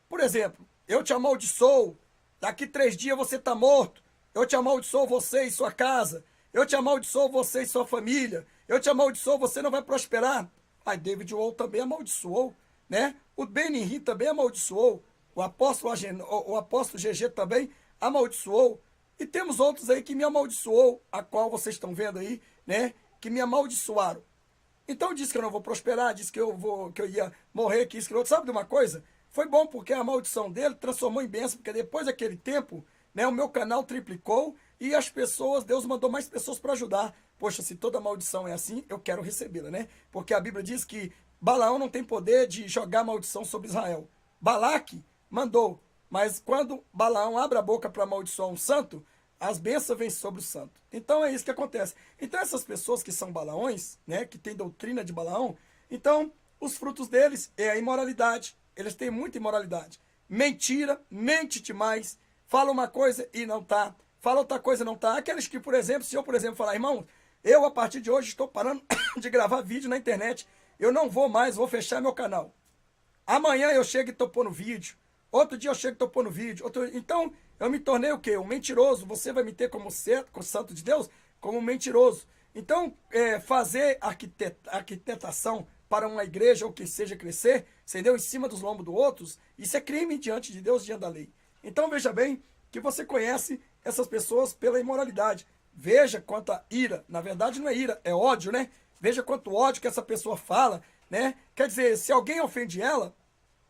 Por exemplo, eu te amaldiçoo, daqui 3 dias você está morto. Eu te amaldiçoo você e sua casa. Eu te amaldiçoo você e sua família. Eu te amaldiçoo, você não vai prosperar. Mas David Wohl também amaldiçoou, né? O Benihim também amaldiçoou. O apóstolo GG também amaldiçoou. E temos outros aí que me amaldiçoou, a qual vocês estão vendo aí, né? Que me amaldiçoaram. Então disse que eu não vou prosperar, disse que eu ia morrer, que isso, que outro. Sabe de uma coisa? Foi bom porque a maldição dele transformou em bênção, porque depois daquele tempo, né, o meu canal triplicou e as pessoas, Deus mandou mais pessoas para ajudar. Poxa, se toda maldição é assim, eu quero recebê-la, né? Porque a Bíblia diz que Balaão não tem poder de jogar maldição sobre Israel. Balaque mandou, mas quando Balaão abre a boca para amaldiçoar um santo, as bênçãos vêm sobre o santo. Então é isso que acontece. Então essas pessoas que são Balaões, né, que têm doutrina de Balaão, então os frutos deles é a imoralidade. Eles têm muita imoralidade. Mentira, mente demais, fala uma coisa e não tá, fala outra coisa e não tá. Aqueles que, por exemplo, se eu, por exemplo, falar, irmão, eu a partir de hoje estou parando de gravar vídeo na internet, eu não vou mais, vou fechar meu canal. Amanhã eu chego e estou pondo vídeo. Outro dia eu chego e estou pondo vídeo. Então, eu me tornei o quê? Um mentiroso. Você vai me ter como santo de Deus? Como um mentiroso. Então, fazer arquitetação para uma igreja ou que seja crescer, entendeu? Em cima dos lombos dos outros, isso é crime diante de Deus, diante da lei. Então, veja bem que você conhece essas pessoas pela imoralidade. Veja quanta ira. Na verdade, não é ira, é ódio, né? Veja quanto ódio que essa pessoa fala, né? Quer dizer, se alguém ofende ela,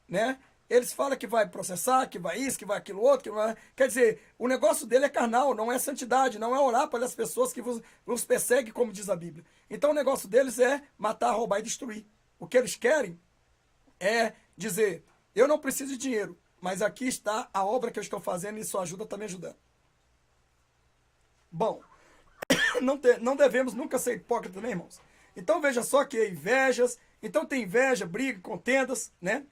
né? eles falam que vai processar, que vai isso, que vai aquilo outro, que vai... Quer dizer, o negócio dele é carnal, não é santidade, não é orar pelas pessoas que vos perseguem, como diz a Bíblia. Então o negócio deles é matar, roubar e destruir. O que eles querem é dizer, eu não preciso de dinheiro, mas aqui está a obra que eu estou fazendo e sua ajuda está me ajudando. Bom, não devemos nunca ser hipócritas, né, irmãos? Então veja só que invejas, então tem inveja, briga, contendas, né?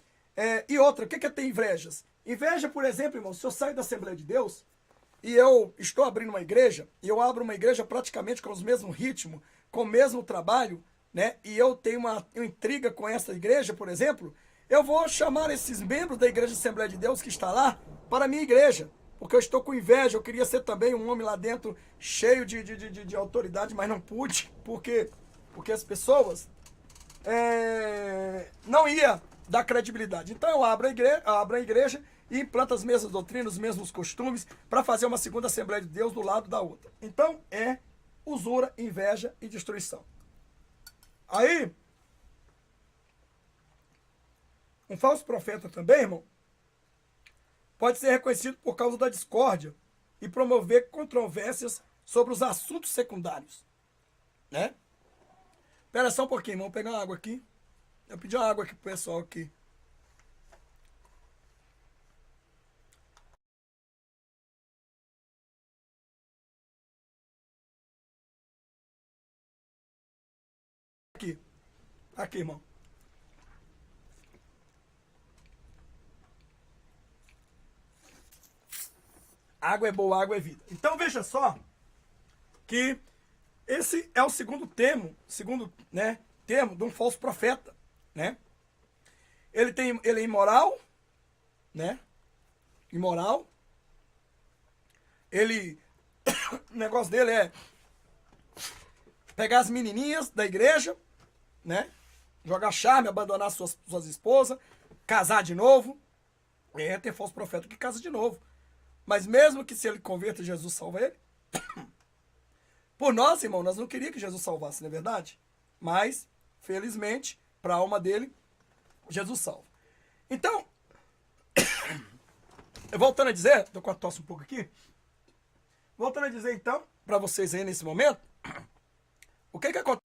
E outra, o que é ter invejas? Inveja, por exemplo, irmãos, se eu saio da Assembleia de Deus e eu estou abrindo uma igreja, e eu abro uma igreja praticamente com os mesmos ritmos, com o mesmo trabalho, né? E eu tenho uma intriga com essa igreja, por exemplo, eu vou chamar esses membros da igreja Assembleia de Deus que está lá para a minha igreja, porque eu estou com inveja, eu queria ser também um homem lá dentro cheio de autoridade, mas não pude, porque as pessoas não ia dar credibilidade. Então eu abro a igreja e implanto as mesmas doutrinas, os mesmos costumes, para fazer uma segunda Assembleia de Deus do lado da outra. Então é usura, inveja e destruição. Aí, um falso profeta também, irmão, pode ser reconhecido por causa da discórdia e promover controvérsias sobre os assuntos secundários, né? Espera só um pouquinho, vamos pegar uma água aqui. Eu pedi uma água aqui pro pessoal aqui. Aqui, irmão. Água é boa, água é vida. Então veja só que esse é o segundo termo, termo de um falso profeta, né? Ele é imoral, né? Imoral. O negócio dele é pegar as menininhas da igreja, né? Jogar charme, abandonar suas esposas, casar de novo. Tem falso profeta que casa de novo. Mas mesmo que se ele converta, Jesus salva ele. Por nós, irmão, nós não queríamos que Jesus salvasse, não é verdade? Mas, felizmente, para a alma dele, Jesus salva. Então, voltando a dizer, estou com a tosse um pouco aqui. Voltando a dizer, então, para vocês aí nesse momento, o que acontece?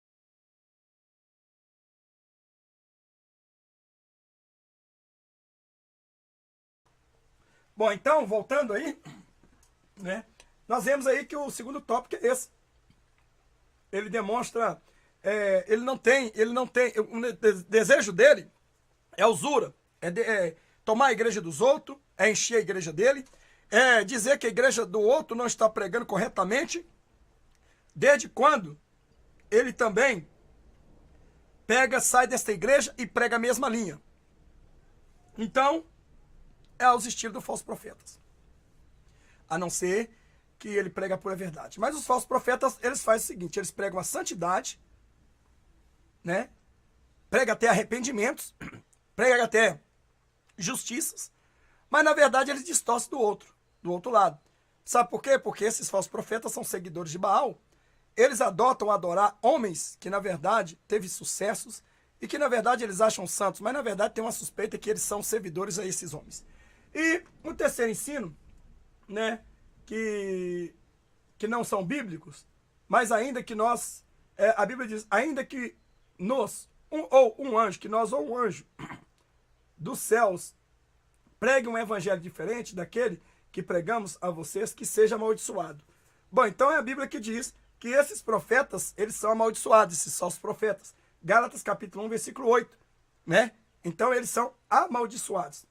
Bom, então, voltando aí, né? Nós vemos aí que o segundo tópico é esse. Ele demonstra, ele não tem, o desejo dele é usura, tomar a igreja dos outros, é encher a igreja dele, é dizer que a igreja do outro não está pregando corretamente, desde quando ele também sai desta igreja e prega a mesma linha. Então, é aos estilos dos falsos profetas. A não ser que ele prega a pura verdade. Mas os falsos profetas, eles fazem o seguinte, eles pregam a santidade, né? Prega até arrependimentos, prega até justiças, mas na verdade eles distorcem do outro lado. Sabe por quê? Porque esses falsos profetas são seguidores de Baal. Eles adotam adorar homens que na verdade teve sucessos e que na verdade eles acham santos, mas na verdade tem uma suspeita que eles são servidores a esses homens. E o terceiro ensino, né, que não são bíblicos, mas ainda que nós, a Bíblia diz, ainda que um anjo dos céus pregue um evangelho diferente daquele que pregamos a vocês, que seja amaldiçoado. Bom, então é a Bíblia que diz que esses profetas, eles são amaldiçoados, esses falsos profetas. Gálatas capítulo 1, versículo 8, né? Então eles são amaldiçoados.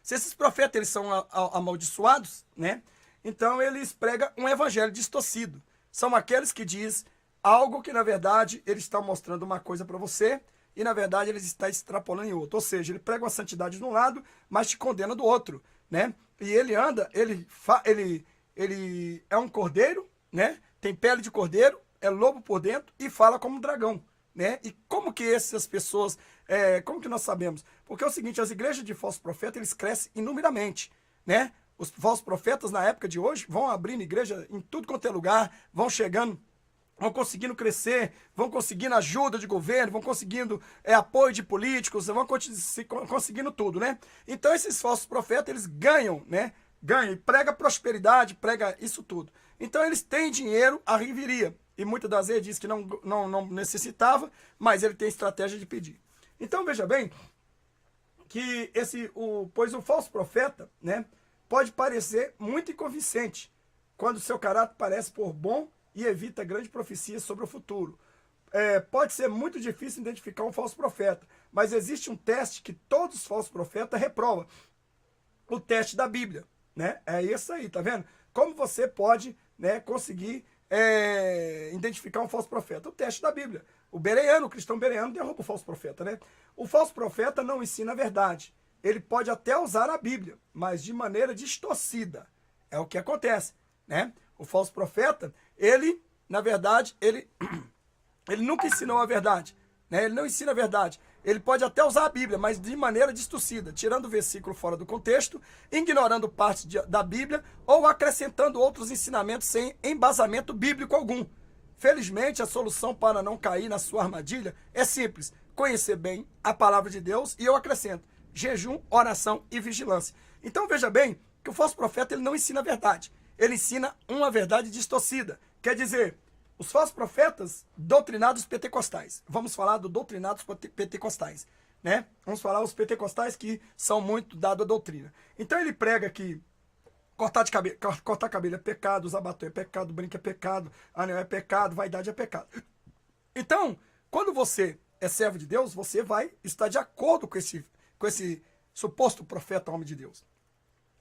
Se esses profetas eles são amaldiçoados, né? Então eles pregam um evangelho distorcido. São aqueles que diz algo que na verdade eles estão mostrando uma coisa para você e na verdade eles estão extrapolando em outro. Ou seja, ele prega uma santidade de um lado, mas te condena do outro, né? E ele anda, ele é um cordeiro, né? Tem pele de cordeiro, é lobo por dentro e fala como um dragão, né? E como que essas pessoas, como que nós sabemos? Porque é o seguinte, as igrejas de falsos profetas, eles crescem inumeramente, né? Os falsos profetas, na época de hoje, vão abrindo igreja em tudo quanto é lugar, vão chegando vão conseguindo crescer, vão conseguindo ajuda de governo, vão conseguindo apoio de políticos, vão conseguindo tudo, né? Então esses falsos profetas, eles ganham, né? Ganham, prega prosperidade, prega isso tudo. Então eles têm dinheiro, a riveria. E muitas das vezes diz que não necessitava, mas ele tem estratégia de pedir. Então veja bem que pois o falso profeta, né, pode parecer muito inconvincente quando o seu caráter parece por bom e evita grande profecia sobre o futuro. Pode ser muito difícil identificar um falso profeta, mas existe um teste que todos os falsos profetas reprovam. O teste da Bíblia, né? É isso aí, tá vendo? Como você pode, né, conseguir identificar um falso profeta? O teste da Bíblia. O cristão bereano derruba o falso profeta, né? O falso profeta não ensina a verdade. Ele pode até usar a Bíblia, mas de maneira distorcida. É o que acontece, né? O falso profeta, ele, na verdade, ele nunca ensinou a verdade, né? Ele não ensina a verdade. Ele pode até usar a Bíblia, mas de maneira distorcida, tirando o versículo fora do contexto, ignorando partes da Bíblia ou acrescentando outros ensinamentos sem embasamento bíblico algum. Felizmente, a solução para não cair na sua armadilha é simples: conhecer bem a palavra de Deus, e eu acrescento jejum, oração e vigilância. Então veja bem que o falso profeta, ele não ensina a verdade. Ele ensina uma verdade distorcida. Quer dizer, os falsos profetas doutrinados pentecostais. Vamos falar do doutrinados pentecostais, né? Vamos falar os pentecostais que são muito dados à doutrina. Então ele prega que cortar cabelo é pecado, usar batom é pecado, brinco é pecado, anel é pecado, vaidade é pecado. Então, quando você é servo de Deus, você vai estar de acordo com esse suposto profeta, homem de Deus.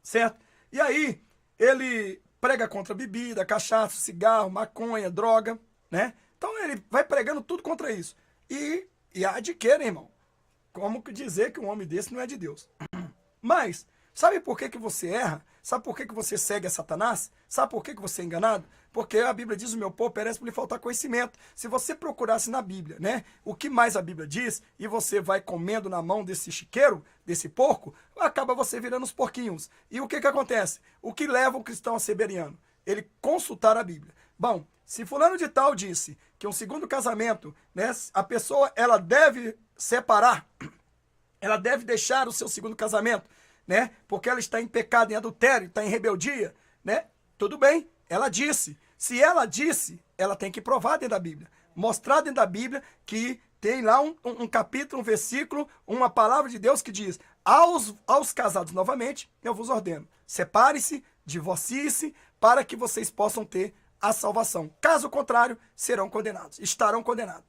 Certo? E aí, ele prega contra bebida, cachaça, cigarro, maconha, droga, né? Então ele vai pregando tudo contra isso. E há de que, né, irmão? Como dizer que um homem desse não é de Deus? Mas, sabe por que você erra? Sabe por que você segue a Satanás? Sabe por que você é enganado? Porque a Bíblia diz: o meu povo perece por lhe faltar conhecimento. Se você procurasse na Bíblia, né, o que mais a Bíblia diz, e você vai comendo na mão desse chiqueiro, desse porco, acaba você virando os porquinhos. E o que acontece? O que leva o cristão a ser bereano? Ele consultar a Bíblia. Bom, se fulano de tal disse que um segundo casamento, né, a pessoa, ela deve separar, ela deve deixar o seu segundo casamento, né, porque ela está em pecado, em adultério, está em rebeldia, né? Tudo bem, ela disse. Se ela disse, ela tem que provar dentro da Bíblia. Mostrar dentro da Bíblia que tem lá um capítulo, um versículo, uma palavra de Deus que diz: aos casados novamente, eu vos ordeno, separe-se, divorcie-se, para que vocês possam ter a salvação. Caso contrário, serão condenados, estarão condenados.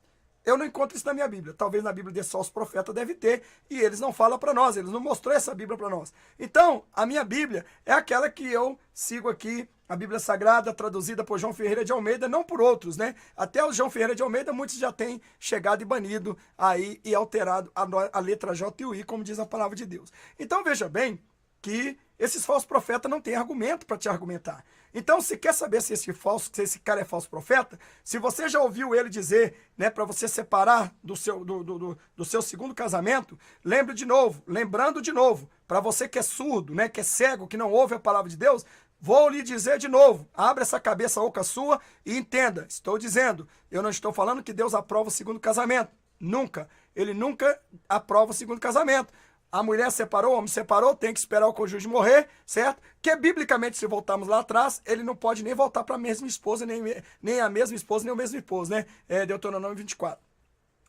Eu não encontro isso na minha Bíblia. Talvez na Bíblia de só os profetas deve ter, e eles não falam para nós, eles não mostrou essa Bíblia para nós. Então, a minha Bíblia é aquela que eu sigo aqui, a Bíblia Sagrada, traduzida por João Ferreira de Almeida, não por outros, né? Até o João Ferreira de Almeida, muitos já têm chegado e banido aí e alterado a letra J e o I, como diz a palavra de Deus. Então, veja bem que esses falsos profetas não têm argumento para te argumentar. Então, se quer saber se esse cara é falso profeta, se você já ouviu ele dizer, né, para você separar do seu segundo casamento, lembrando de novo, para você que é surdo, né, que é cego, que não ouve a palavra de Deus, vou lhe dizer de novo: abre essa cabeça oca sua e entenda. Estou dizendo, eu não estou falando que Deus aprova o segundo casamento. Nunca. Ele nunca aprova o segundo casamento. A mulher separou, o homem separou, tem que esperar o cônjuge morrer, certo? Que biblicamente, se voltarmos lá atrás, ele não pode nem voltar para a mesma esposa, nem a mesma esposa, nem o mesmo esposo, né? Deuteronômio 24.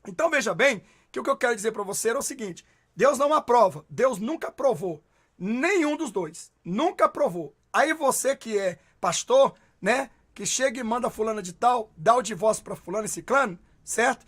Então veja bem que o que eu quero dizer para você era o seguinte: Deus não aprova, Deus nunca aprovou nenhum dos dois, nunca aprovou. Aí você que é pastor, né, que chega e manda fulana de tal, dá o divórcio para fulano e ciclano, certo?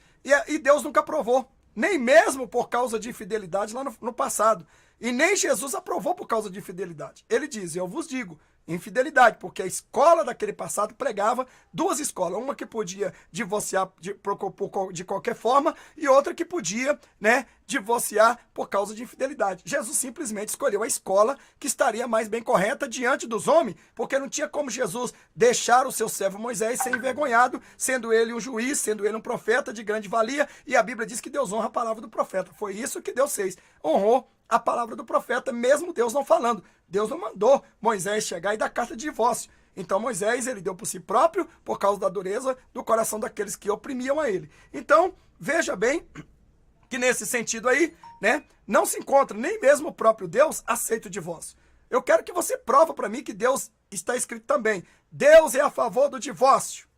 E Deus nunca aprovou. Nem mesmo por causa de infidelidade lá no passado. E nem Jesus aprovou por causa de infidelidade. Ele diz: eu vos digo, infidelidade, porque a escola daquele passado pregava duas escolas. Uma que podia divorciar de qualquer forma e outra que podia, né, divorciar por causa de infidelidade. Jesus simplesmente escolheu a escola que estaria mais bem correta diante dos homens, porque não tinha como Jesus deixar o seu servo Moisés ser envergonhado, sendo ele um juiz, sendo ele um profeta de grande valia, e a Bíblia diz que Deus honra a palavra do profeta. Foi isso que Deus fez, honrou a palavra do profeta, mesmo Deus não falando. Deus não mandou Moisés chegar e dar carta de divórcio. Então Moisés, ele deu por si próprio, por causa da dureza do coração daqueles que oprimiam a ele. Então, veja bem que nesse sentido aí, né, não se encontra, nem mesmo o próprio Deus aceita o divórcio. Eu quero que você prova para mim que Deus, está escrito também, Deus é a favor do divórcio.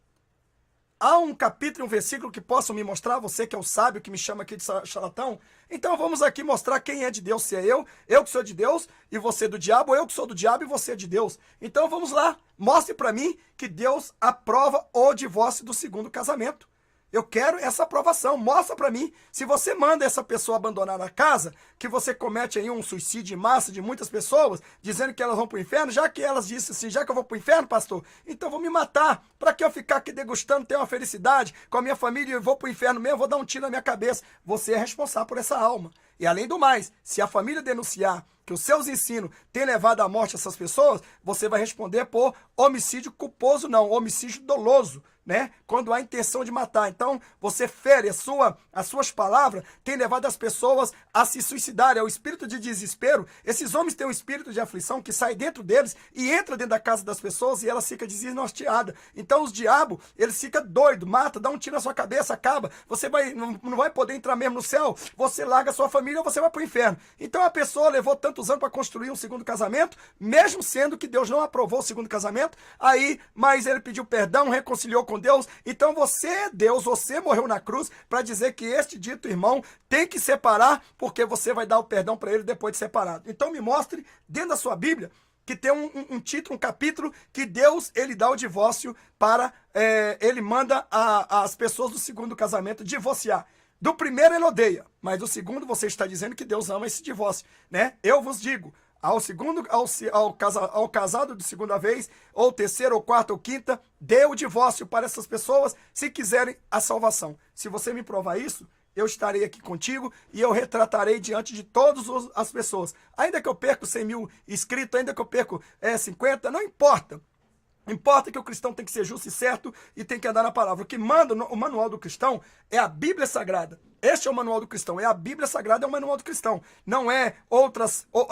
Há um capítulo e um versículo que possam me mostrar, você que é o sábio que me chama aqui de charlatão? Então vamos aqui mostrar quem é de Deus, se é eu que sou de Deus e você do diabo, ou eu que sou do diabo e você é de Deus. Então vamos lá, mostre para mim que Deus aprova o divórcio do segundo casamento. Eu quero essa aprovação, mostra para mim. Se você manda essa pessoa abandonar a casa, que você comete aí um suicídio em massa de muitas pessoas, dizendo que elas vão para o inferno, já que elas disseram assim, já que eu vou para o inferno, pastor, então vou me matar. Para que eu ficar aqui degustando, ter uma felicidade com a minha família e vou para o inferno mesmo, vou dar um tiro na minha cabeça. Você é responsável por essa alma. E além do mais, se a família denunciar que os seus ensinos têm levado à morte essas pessoas, você vai responder por homicídio culposo, não, homicídio doloso, né? Quando há intenção de matar. Então, você fere, as suas palavras têm levado as pessoas a se suicidarem. É o espírito de desespero. Esses homens têm um espírito de aflição que sai dentro deles e entra dentro da casa das pessoas e elas ficam desnorteadas. Então, os diabos, eles ficam doidos, mata, dá um tiro na sua cabeça, acaba. Você não vai poder entrar mesmo no céu. Você larga a sua família ou você vai para o inferno. Então, a pessoa levou tantos anos para construir um segundo casamento, mesmo sendo que Deus não aprovou o segundo casamento, mas ele pediu perdão, reconciliou com Deus. Então você é Deus, você morreu na cruz para dizer que este dito irmão tem que separar, porque você vai dar o perdão para ele depois de separado. Então me mostre dentro da sua Bíblia que tem um título, um capítulo que Deus, ele dá o divórcio para, ele manda as pessoas do segundo casamento divorciar. Do primeiro ele odeia, mas do segundo você está dizendo que Deus ama esse divórcio, né? Eu vos digo, ao casado de segunda vez, ou terceira, ou quarta, ou quinta, dê o divórcio para essas pessoas se quiserem a salvação. Se você me provar isso, eu estarei aqui contigo e eu retratarei diante de todas as pessoas. Ainda que eu perca 100 mil inscritos, ainda que eu perca 50, não importa. Importa que o cristão tem que ser justo e certo e tem que andar na palavra. O que manda o manual do cristão é a Bíblia Sagrada. Este é o manual do cristão, é a Bíblia Sagrada, é o manual do cristão. Não é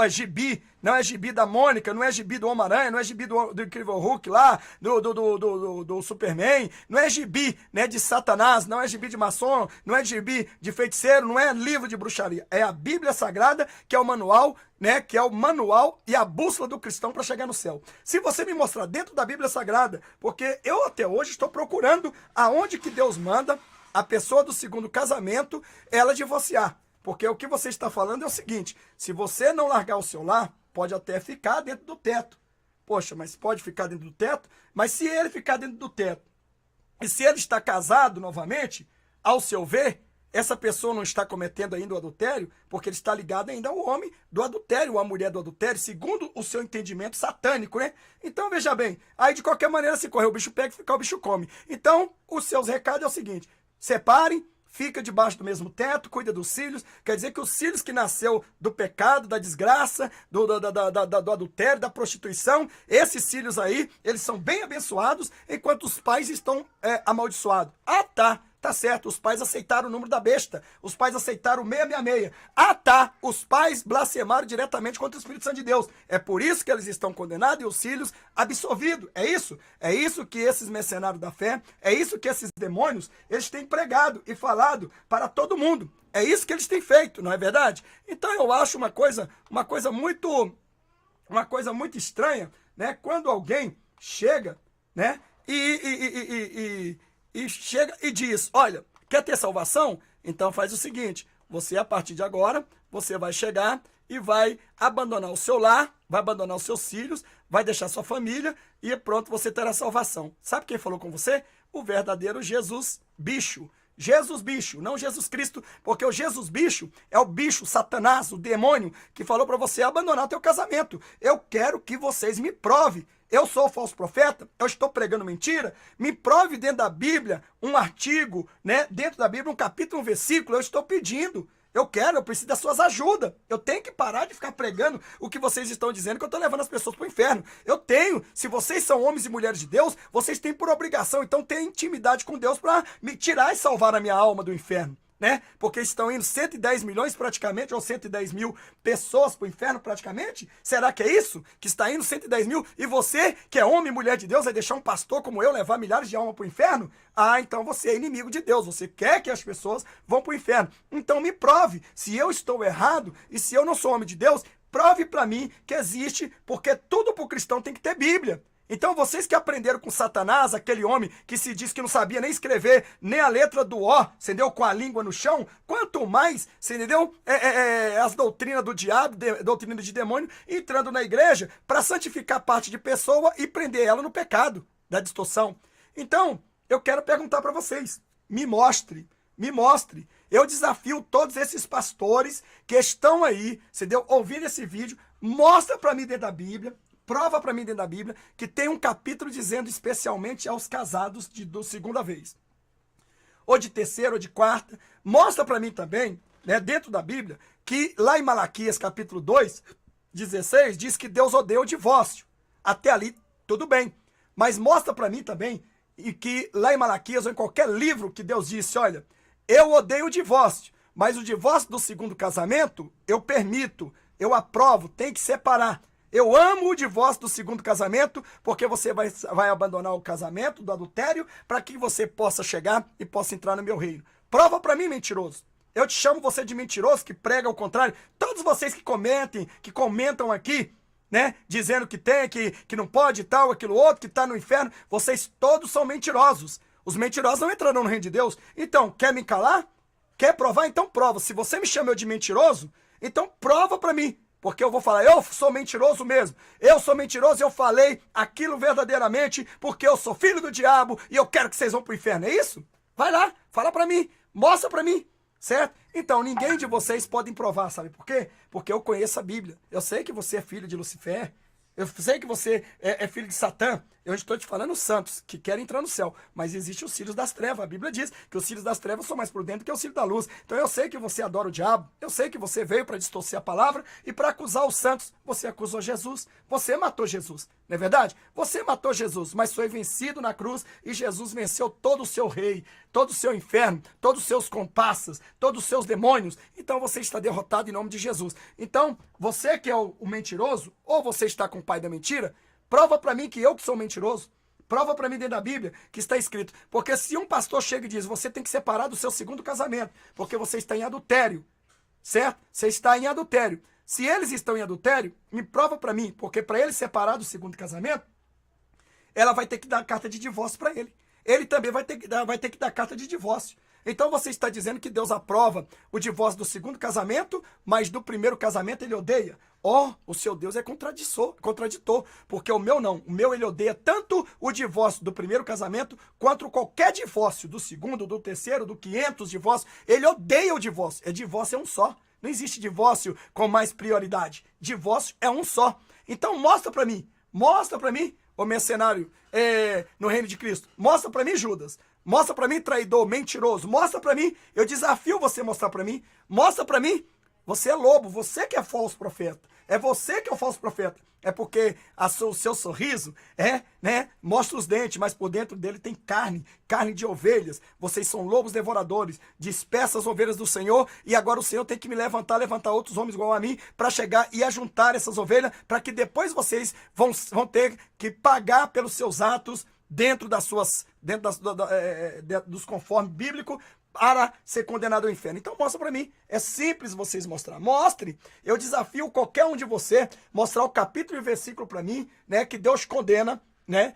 gibi, não é gibi da Mônica, não é gibi do Homem-Aranha, não é gibi do Incrível Hulk lá, do Superman, não é gibi, né, de Satanás, não é gibi de maçom, não é gibi de feiticeiro, não é livro de bruxaria. É a Bíblia Sagrada que é o manual, né, que é o manual e a bússola do cristão para chegar no céu. Se você me mostrar dentro da Bíblia Sagrada, porque eu até hoje estou procurando aonde que Deus manda a pessoa do segundo casamento, ela divorciar. Porque o que você está falando é o seguinte, se você não largar o seu lar, pode até ficar dentro do teto. Poxa, mas pode ficar dentro do teto? Mas se ele ficar dentro do teto, e se ele está casado novamente, ao seu ver, essa pessoa não está cometendo ainda o adultério, porque ele está ligado ainda ao homem do adultério, ou à mulher do adultério, segundo o seu entendimento satânico, né? Então, veja bem, aí de qualquer maneira, se correr o bicho pega, ficar o bicho come. Então, os seus recados é o seguinte, separem, fica debaixo do mesmo teto, cuida dos filhos, quer dizer que os filhos que nasceu do pecado, da desgraça, do adultério, da prostituição, esses filhos aí, eles são bem abençoados, enquanto os pais estão amaldiçoados. Ah, tá certo, os pais aceitaram o número da besta, os pais aceitaram o 666. Ah, tá, os pais blasfemaram diretamente contra o Espírito Santo de Deus. É por isso que eles estão condenados e os filhos absolvidos. É isso? É isso que esses mercenários da fé, é isso que esses demônios, eles têm pregado e falado para todo mundo. É isso que eles têm feito, não é verdade? Então eu acho uma coisa muito estranha, né? Quando alguém chega, né? E chega e diz, olha, quer ter salvação? Então faz o seguinte, você a partir de agora, você vai chegar e vai abandonar o seu lar, vai abandonar os seus filhos, vai deixar sua família e pronto, você terá salvação. Sabe quem falou com você? O verdadeiro Jesus bicho. Jesus bicho, não Jesus Cristo, porque o Jesus bicho é o bicho, Satanás, o demônio, que falou para você abandonar o teu casamento. Eu quero que vocês me provem. Eu sou o falso profeta, eu estou pregando mentira, me prove dentro da Bíblia um artigo, né? Dentro da Bíblia um capítulo, um versículo, eu estou pedindo. Eu preciso das suas ajudas. Eu tenho que parar de ficar pregando o que vocês estão dizendo, que eu estou levando as pessoas para o inferno. Se vocês são homens e mulheres de Deus, vocês têm por obrigação, então ter intimidade com Deus para me tirar e salvar a minha alma do inferno. né? Porque estão indo 110 milhões praticamente, ou 110 mil pessoas para o inferno praticamente. Será que é isso? Que está indo 110 mil e você, que é homem e mulher de Deus, vai deixar um pastor como eu levar milhares de almas para o inferno? Ah, então você é inimigo de Deus, você quer que as pessoas vão para o inferno. Então me prove se eu estou errado e se eu não sou homem de Deus, prove para mim que existe, porque tudo para o cristão tem que ter Bíblia. Então vocês que aprenderam com Satanás, aquele homem que se diz que não sabia nem escrever nem a letra do O, entendeu? Com a língua no chão, quanto mais, entendeu? As doutrinas do diabo, doutrina de demônio, entrando na igreja para santificar parte de pessoa e prender ela no pecado da distorção. Então, eu quero perguntar para vocês, me mostre. Eu desafio todos esses pastores que estão aí, entendeu? Ouvindo esse vídeo, mostra para mim dentro da Bíblia, prova para mim dentro da Bíblia que tem um capítulo dizendo especialmente aos casados do segunda vez, ou de terceira, ou de quarta. Mostra para mim também, né, dentro da Bíblia, que lá em Malaquias capítulo 2, 16, diz que Deus odeia o divórcio. Até ali, tudo bem. Mas mostra para mim também e que lá em Malaquias, ou em qualquer livro que Deus disse, olha, eu odeio o divórcio, mas o divórcio do segundo casamento, eu permito, eu aprovo, tem que separar. Eu amo o divórcio do segundo casamento, porque você vai abandonar o casamento do adultério para que você possa chegar e possa entrar no meu reino. Prova para mim, mentiroso. Eu te chamo você de mentiroso, que prega ao contrário. Todos vocês que comentam aqui, né, dizendo que tem, que não pode, tal, aquilo outro, que está no inferno, vocês todos são mentirosos. Os mentirosos não entrarão no reino de Deus. Então, quer me calar? Quer provar? Então prova. Se você me chama de mentiroso, então prova para mim. Porque eu vou falar, eu sou mentiroso mesmo. Eu sou mentiroso e eu falei aquilo verdadeiramente porque eu sou filho do diabo e eu quero que vocês vão pro inferno. É isso? Vai lá, fala pra mim, mostra pra mim, certo? Então, ninguém de vocês pode provar, sabe por quê? Porque eu conheço a Bíblia. Eu sei que você é filho de Lucifer. Eu sei que você é filho de Satã. Eu estou te falando santos que querem entrar no céu. Mas existem os filhos das trevas. A Bíblia diz que os filhos das trevas são mais prudentes que os filhos da luz. Então eu sei que você adora o diabo. Eu sei que você veio para distorcer a palavra e para acusar os santos. Você acusou Jesus. Você matou Jesus. Não é verdade? Você matou Jesus, mas foi vencido na cruz e Jesus venceu todo o seu rei, todo o seu inferno, todos os seus comparsas, todos os seus demônios. Então você está derrotado em nome de Jesus. Então, você que é o mentiroso, ou você está com o pai da mentira, prova para mim que eu que sou mentiroso. Prova para mim dentro da Bíblia que está escrito. Porque se um pastor chega e diz, você tem que separar do seu segundo casamento, porque você está em adultério, certo? Você está em adultério. Se eles estão em adultério, me prova para mim, porque para ele separar do segundo casamento, ela vai ter que dar carta de divórcio para ele. Ele também vai ter que dar carta de divórcio. Então você está dizendo que Deus aprova o divórcio do segundo casamento, mas do primeiro casamento ele odeia. O seu Deus é contraditor, porque o meu não. O meu ele odeia tanto o divórcio do primeiro casamento, quanto qualquer divórcio do segundo, do terceiro, do 500 divórcios. Ele odeia o divórcio. Divórcio é um só. Não existe divórcio com mais prioridade. Divórcio é um só. Então mostra para mim, ô mercenário no reino de Cristo. Mostra para mim, Judas. Mostra para mim, traidor, mentiroso. Mostra para mim, eu desafio você a mostrar para mim. Mostra para mim, você é lobo, você que é falso profeta. É você que é o falso profeta. É porque o seu sorriso mostra os dentes, mas por dentro dele tem carne de ovelhas. Vocês são lobos devoradores, dispersa as ovelhas do Senhor, e agora o Senhor tem que me levantar outros homens igual a mim, para chegar e ajuntar essas ovelhas, para que depois vocês vão ter que pagar pelos seus atos dentro dos conformes bíblicos, para ser condenado ao inferno. Então mostra para mim. É simples vocês mostrar. Mostre. Eu desafio qualquer um de você mostrar o capítulo e versículo para mim, né, que Deus condena, né,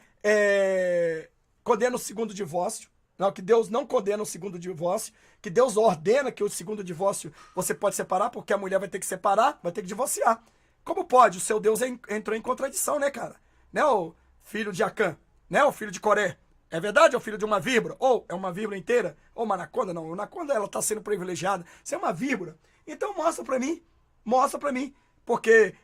condena o segundo divórcio. Não, que Deus não condena o segundo divórcio, que Deus ordena que o segundo divórcio você pode separar, porque a mulher vai ter que separar, vai ter que divorciar. Como pode? O seu Deus entrou em contradição, né, cara? Né, o filho de Acã, né, o filho de Coré. É verdade? É o filho de uma víbora? Ou é uma víbora inteira? Ou uma anaconda? Não, a anaconda ela está sendo privilegiada. Você é uma víbora. Então mostra para mim. Porque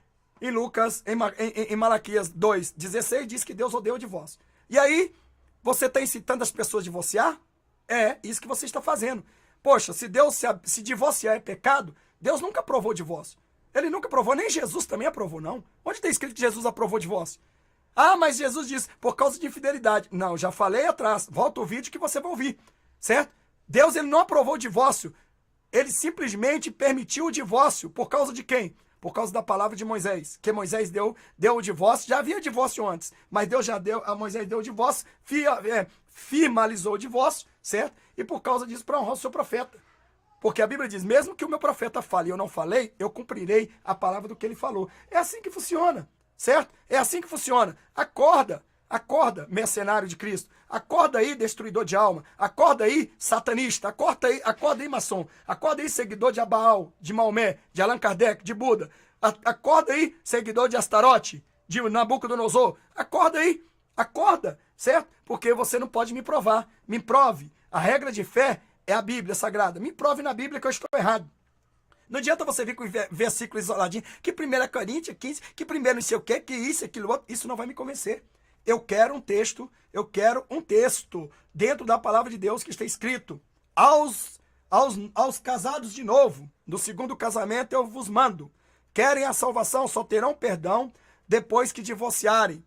em Malaquias 2:16 diz que Deus odeia o divórcio. E aí, você está incitando as pessoas a divorciar? É isso que você está fazendo. Poxa, se divorciar é pecado, Deus nunca aprovou o divórcio. Ele nunca aprovou, nem Jesus também aprovou, não. Onde está escrito que Jesus aprovou o divórcio? Ah, mas Jesus diz, por causa de infidelidade. Não, já falei atrás. Volta o vídeo que você vai ouvir, certo? Deus ele não aprovou o divórcio ele simplesmente permitiu o divórcio. Por causa de quem? Por causa da palavra de Moisés. Que Moisés deu o divórcio. Já havia divórcio antes, mas Moisés deu o divórcio, firmalizou o divórcio, certo? E por causa disso, para honrar o seu profeta. Porque a Bíblia diz, mesmo que o meu profeta fale e eu não falei, eu cumprirei a palavra do que ele falou. É assim que funciona, certo? É assim que funciona. Acorda, mercenário de Cristo. Acorda aí, destruidor de alma. Acorda aí, satanista. Acorda aí, maçom. Acorda aí, seguidor de Abaal, de Maomé, de Allan Kardec, de Buda. Acorda aí, seguidor de Astarote, de Nabucodonosor. Acorda aí, acorda, certo? Porque você não pode me provar. Me prove. A regra de fé é a Bíblia Sagrada. Me prove na Bíblia que eu estou errado. Não adianta você vir com versículo isoladinho, que 1 Coríntios 15, que primeiro não sei o quê, que isso, aquilo outro. Isso não vai me convencer. Eu quero um texto dentro da palavra de Deus que está escrito. Aos casados de novo, no segundo casamento eu vos mando. Querem a salvação, só terão perdão depois que divorciarem.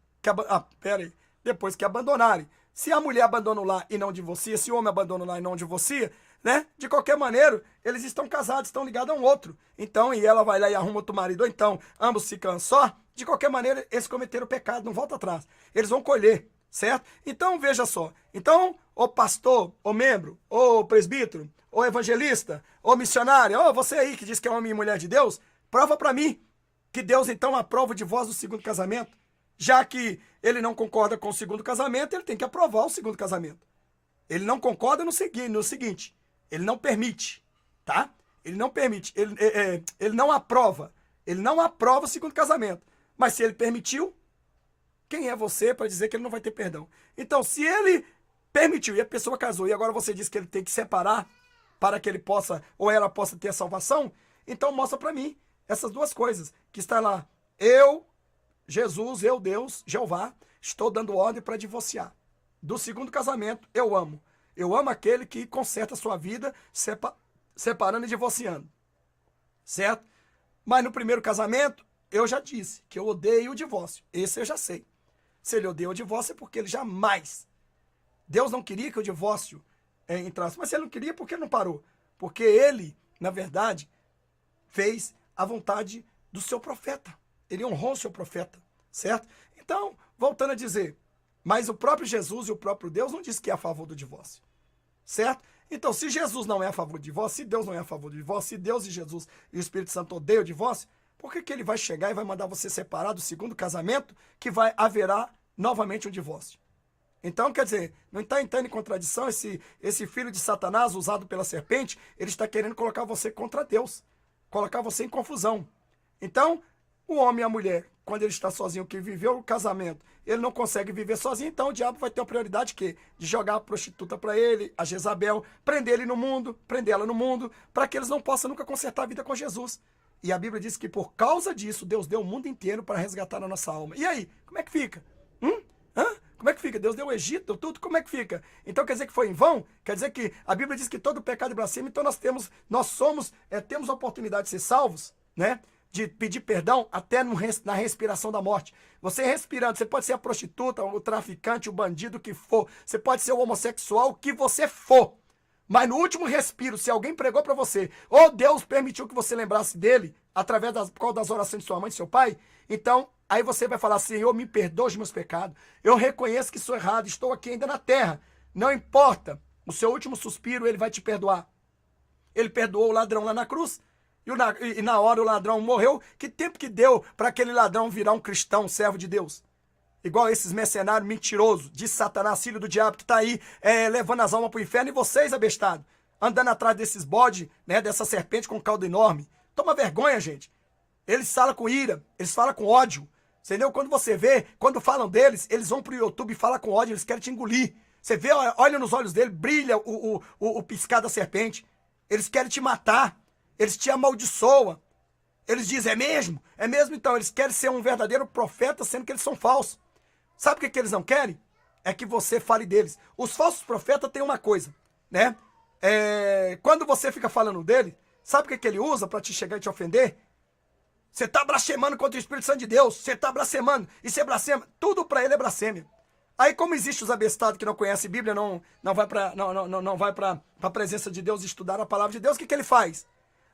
Depois que abandonarem. Se a mulher abandona o lar e não divorcia, se o homem abandona o lar e não divorcia, né? De qualquer maneira, eles estão casados, estão ligados a um outro. Então, e ela vai lá e arruma outro marido, ou então ambos ficam só. De qualquer maneira, eles cometeram o pecado, não volta atrás. Eles vão colher, certo? Então, veja só. Então, o pastor, o membro, o presbítero, o evangelista, o missionário, você aí que diz que é homem e mulher de Deus, prova para mim que Deus, então, aprova o divórcio do segundo casamento. Já que ele não concorda com o segundo casamento, ele tem que aprovar o segundo casamento. Ele não concorda no seguinte, ele não permite, tá? Ele não permite, ele não aprova. Ele não aprova o segundo casamento. Mas se ele permitiu, quem é você para dizer que ele não vai ter perdão? Então, se ele permitiu e a pessoa casou e agora você diz que ele tem que separar para que ele possa ou ela possa ter a salvação, então mostra para mim essas duas coisas que está lá. Jesus, Deus, Jeová, estou dando ordem para divorciar. Do segundo casamento, eu amo. Eu amo aquele que conserta a sua vida separando e divorciando. Certo? Mas no primeiro casamento, eu já disse que eu odeio o divórcio. Esse eu já sei. Se ele odeia o divórcio é porque ele jamais. Deus não queria que o divórcio entrasse. Mas se ele não queria, por que não parou? Porque ele, na verdade, fez a vontade do seu profeta. Ele honrou o seu profeta, certo? Então, voltando a dizer, mas o próprio Jesus e o próprio Deus não diz que é a favor do divórcio, certo? Então, se Jesus não é a favor do divórcio, se Deus não é a favor do divórcio, se Deus e Jesus e o Espírito Santo odeiam o divórcio, por que ele vai chegar e vai mandar você separar do segundo casamento que haverá novamente um divórcio? Então, quer dizer, não está entrando em contradição esse filho de Satanás usado pela serpente, ele está querendo colocar você contra Deus, colocar você em confusão. Então, o homem e a mulher, quando ele está sozinho, que viveu o casamento, ele não consegue viver sozinho, então o diabo vai ter a prioridade de jogar a prostituta para ele, a Jezabel, prender ela no mundo, para que eles não possam nunca consertar a vida com Jesus. E a Bíblia diz que por causa disso, Deus deu o mundo inteiro para resgatar a nossa alma. E aí, como é que fica? Como é que fica? Deus deu o Egito, deu tudo, como é que fica? Então quer dizer que foi em vão? Quer dizer que a Bíblia diz que todo pecado é blasfêmia, então temos a oportunidade de ser salvos, né? De pedir perdão até na respiração da morte. Você respirando, você pode ser a prostituta, o traficante, o bandido, o que for. Você pode ser o homossexual, o que você for. Mas no último respiro, se alguém pregou para você, ou Deus permitiu que você lembrasse dele, através das orações de sua mãe e seu pai, então aí você vai falar, Senhor, me perdoa os meus pecados. Eu reconheço que sou errado, estou aqui ainda na terra. Não importa, o seu último suspiro, ele vai te perdoar. Ele perdoou o ladrão lá na cruz. E na hora o ladrão morreu. Que tempo que deu para aquele ladrão virar um cristão, um servo de Deus? Igual esses mercenários mentirosos, de Satanás, filho do diabo, que está aí levando as almas para o inferno. E vocês, abestados, andando atrás desses bodes, né, dessa serpente com cauda enorme. Toma vergonha, gente. Eles falam com ira, eles falam com ódio. Entendeu? Quando você vê, quando falam deles, eles vão pro YouTube e falam com ódio, eles querem te engolir. Você vê, olha nos olhos dele, brilha o piscar da serpente. Eles querem te matar. Eles te amaldiçoam. Eles dizem, é mesmo? É mesmo? Então, eles querem ser um verdadeiro profeta, sendo que eles são falsos. Sabe o que eles não querem? É que você fale deles. Os falsos profetas têm uma coisa, né? Quando você fica falando dele, sabe o que ele usa para te chegar e te ofender? Você está blasfemando contra o Espírito Santo de Deus. Você está blasfemando. E você blasfema. Tudo para ele é blasfêmia. Aí, como existe os abestados que não conhecem Bíblia, não vai para a presença de Deus estudar a palavra de Deus, o que ele faz?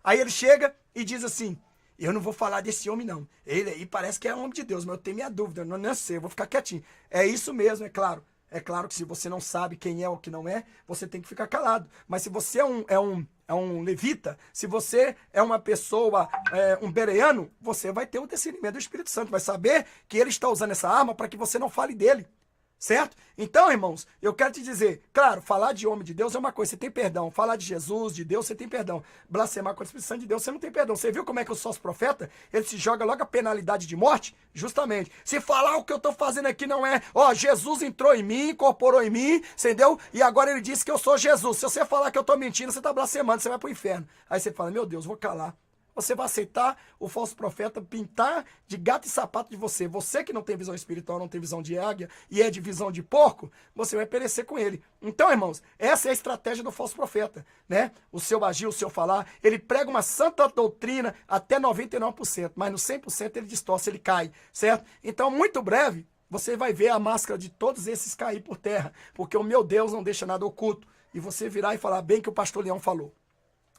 Aí ele chega e diz assim, eu não vou falar desse homem não, ele aí parece que é homem de Deus, mas eu tenho minha dúvida, eu não sei, eu vou ficar quietinho. É isso mesmo, é claro. É claro que se você não sabe quem é ou que não é, você tem que ficar calado. Mas se você é um levita, se você é uma pessoa, um bereano, você vai ter o discernimento do Espírito Santo, vai saber que ele está usando essa arma para que você não fale dele. Certo? Então, irmãos, eu quero te dizer, claro, falar de homem de Deus é uma coisa, você tem perdão. Falar de Jesus, de Deus, você tem perdão. Blasfemar com a Espírito Santo de Deus, você não tem perdão. Você viu como é que os falsos profetas, ele se joga logo a penalidade de morte? Justamente. Se falar o que eu estou fazendo aqui não é, Jesus entrou em mim, incorporou em mim, entendeu? E agora ele disse que eu sou Jesus. Se você falar que eu estou mentindo, você está blasfemando, você vai para o inferno. Aí você fala, meu Deus, vou calar. Você vai aceitar o falso profeta pintar de gato e sapato de você. Você que não tem visão espiritual, não tem visão de águia e é de visão de porco, você vai perecer com ele. Então, irmãos, essa é a estratégia do falso profeta, né? O seu agir, o seu falar, ele prega uma santa doutrina até 99%, mas no 100% ele distorce, ele cai, certo? Então, muito breve, você vai ver a máscara de todos esses cair por terra, porque o meu Deus não deixa nada oculto. E você virar e falar bem que o pastor Leão falou.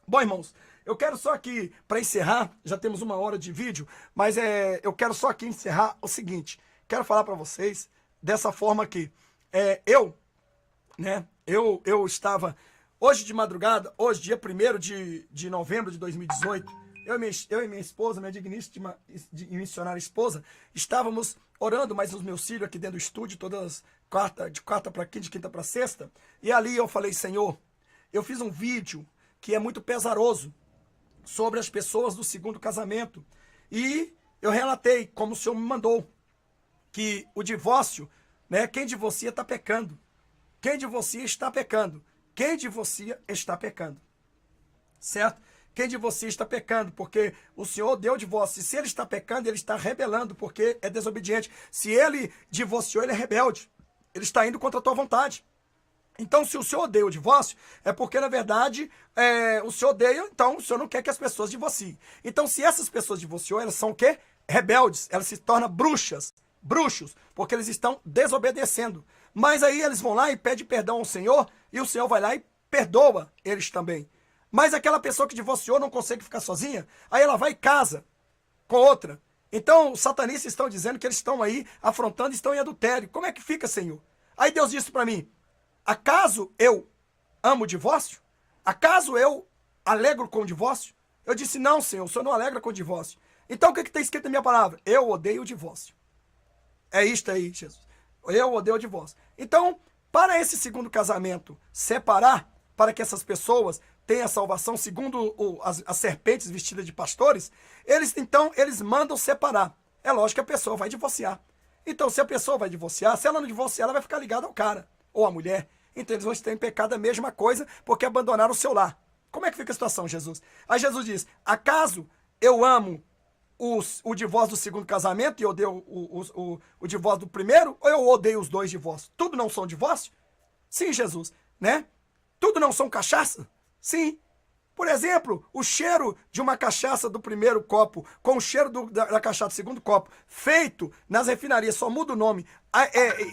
Bom, irmãos, eu quero só aqui, para encerrar, já temos 1 hora de vídeo, mas eu quero só aqui encerrar o seguinte, quero falar para vocês dessa forma aqui. Eu estava, hoje de madrugada, hoje dia 1º de novembro de 2018, eu e minha esposa, minha digníssima e missionária esposa, estávamos orando, mas os meus filhos aqui dentro do estúdio, de quarta para quinta, de quinta para sexta, e ali eu falei, Senhor, eu fiz um vídeo que é muito pesaroso, sobre as pessoas do segundo casamento. E eu relatei, como o Senhor me mandou, que o divórcio, né, quem divorcia está pecando. Quem divorcia está pecando. Quem divorcia está pecando. Certo? Quem divorcia está pecando, porque o Senhor deu o divórcio. E se ele está pecando, ele está rebelando, porque é desobediente. Se ele divorciou, ele é rebelde. Ele está indo contra a tua vontade. Então, se o senhor odeia o divórcio, é porque, na verdade, o senhor odeia, então o senhor não quer que as pessoas divorciem. Então, se essas pessoas divorciou, elas são o quê? Rebeldes. Elas se tornam bruxos, porque eles estão desobedecendo. Mas aí eles vão lá e pedem perdão ao Senhor, e o Senhor vai lá e perdoa eles também. Mas aquela pessoa que divorciou não consegue ficar sozinha, aí ela vai e casa com outra. Então, os satanistas estão dizendo que eles estão aí afrontando, estão em adultério. Como é que fica, Senhor? Aí Deus disse para mim, acaso eu amo o divórcio? Acaso eu alegro com o divórcio? Eu disse, não, Senhor, o Senhor não alegra com o divórcio. Então o que está escrito na minha palavra? Eu odeio o divórcio. É isto aí, Jesus. Eu odeio o divórcio. Então, para esse segundo casamento separar, para que essas pessoas tenham a salvação, segundo as serpentes vestidas de pastores, eles mandam separar. É lógico que a pessoa vai divorciar. Então, se a pessoa vai divorciar, se ela não divorciar, ela vai ficar ligada ao cara ou à mulher. Então eles vão estar em pecado a mesma coisa, porque abandonaram o seu lar. Como é que fica a situação, Jesus? Aí Jesus diz, acaso eu amo o divórcio do segundo casamento e odeio o divórcio do primeiro, ou eu odeio os dois divórcios? Tudo não são divórcio? Sim, Jesus, né? Tudo não são cachaça? Sim. Por exemplo, o cheiro de uma cachaça do primeiro copo com o cheiro da cachaça do segundo copo, feito nas refinarias, só muda o nome,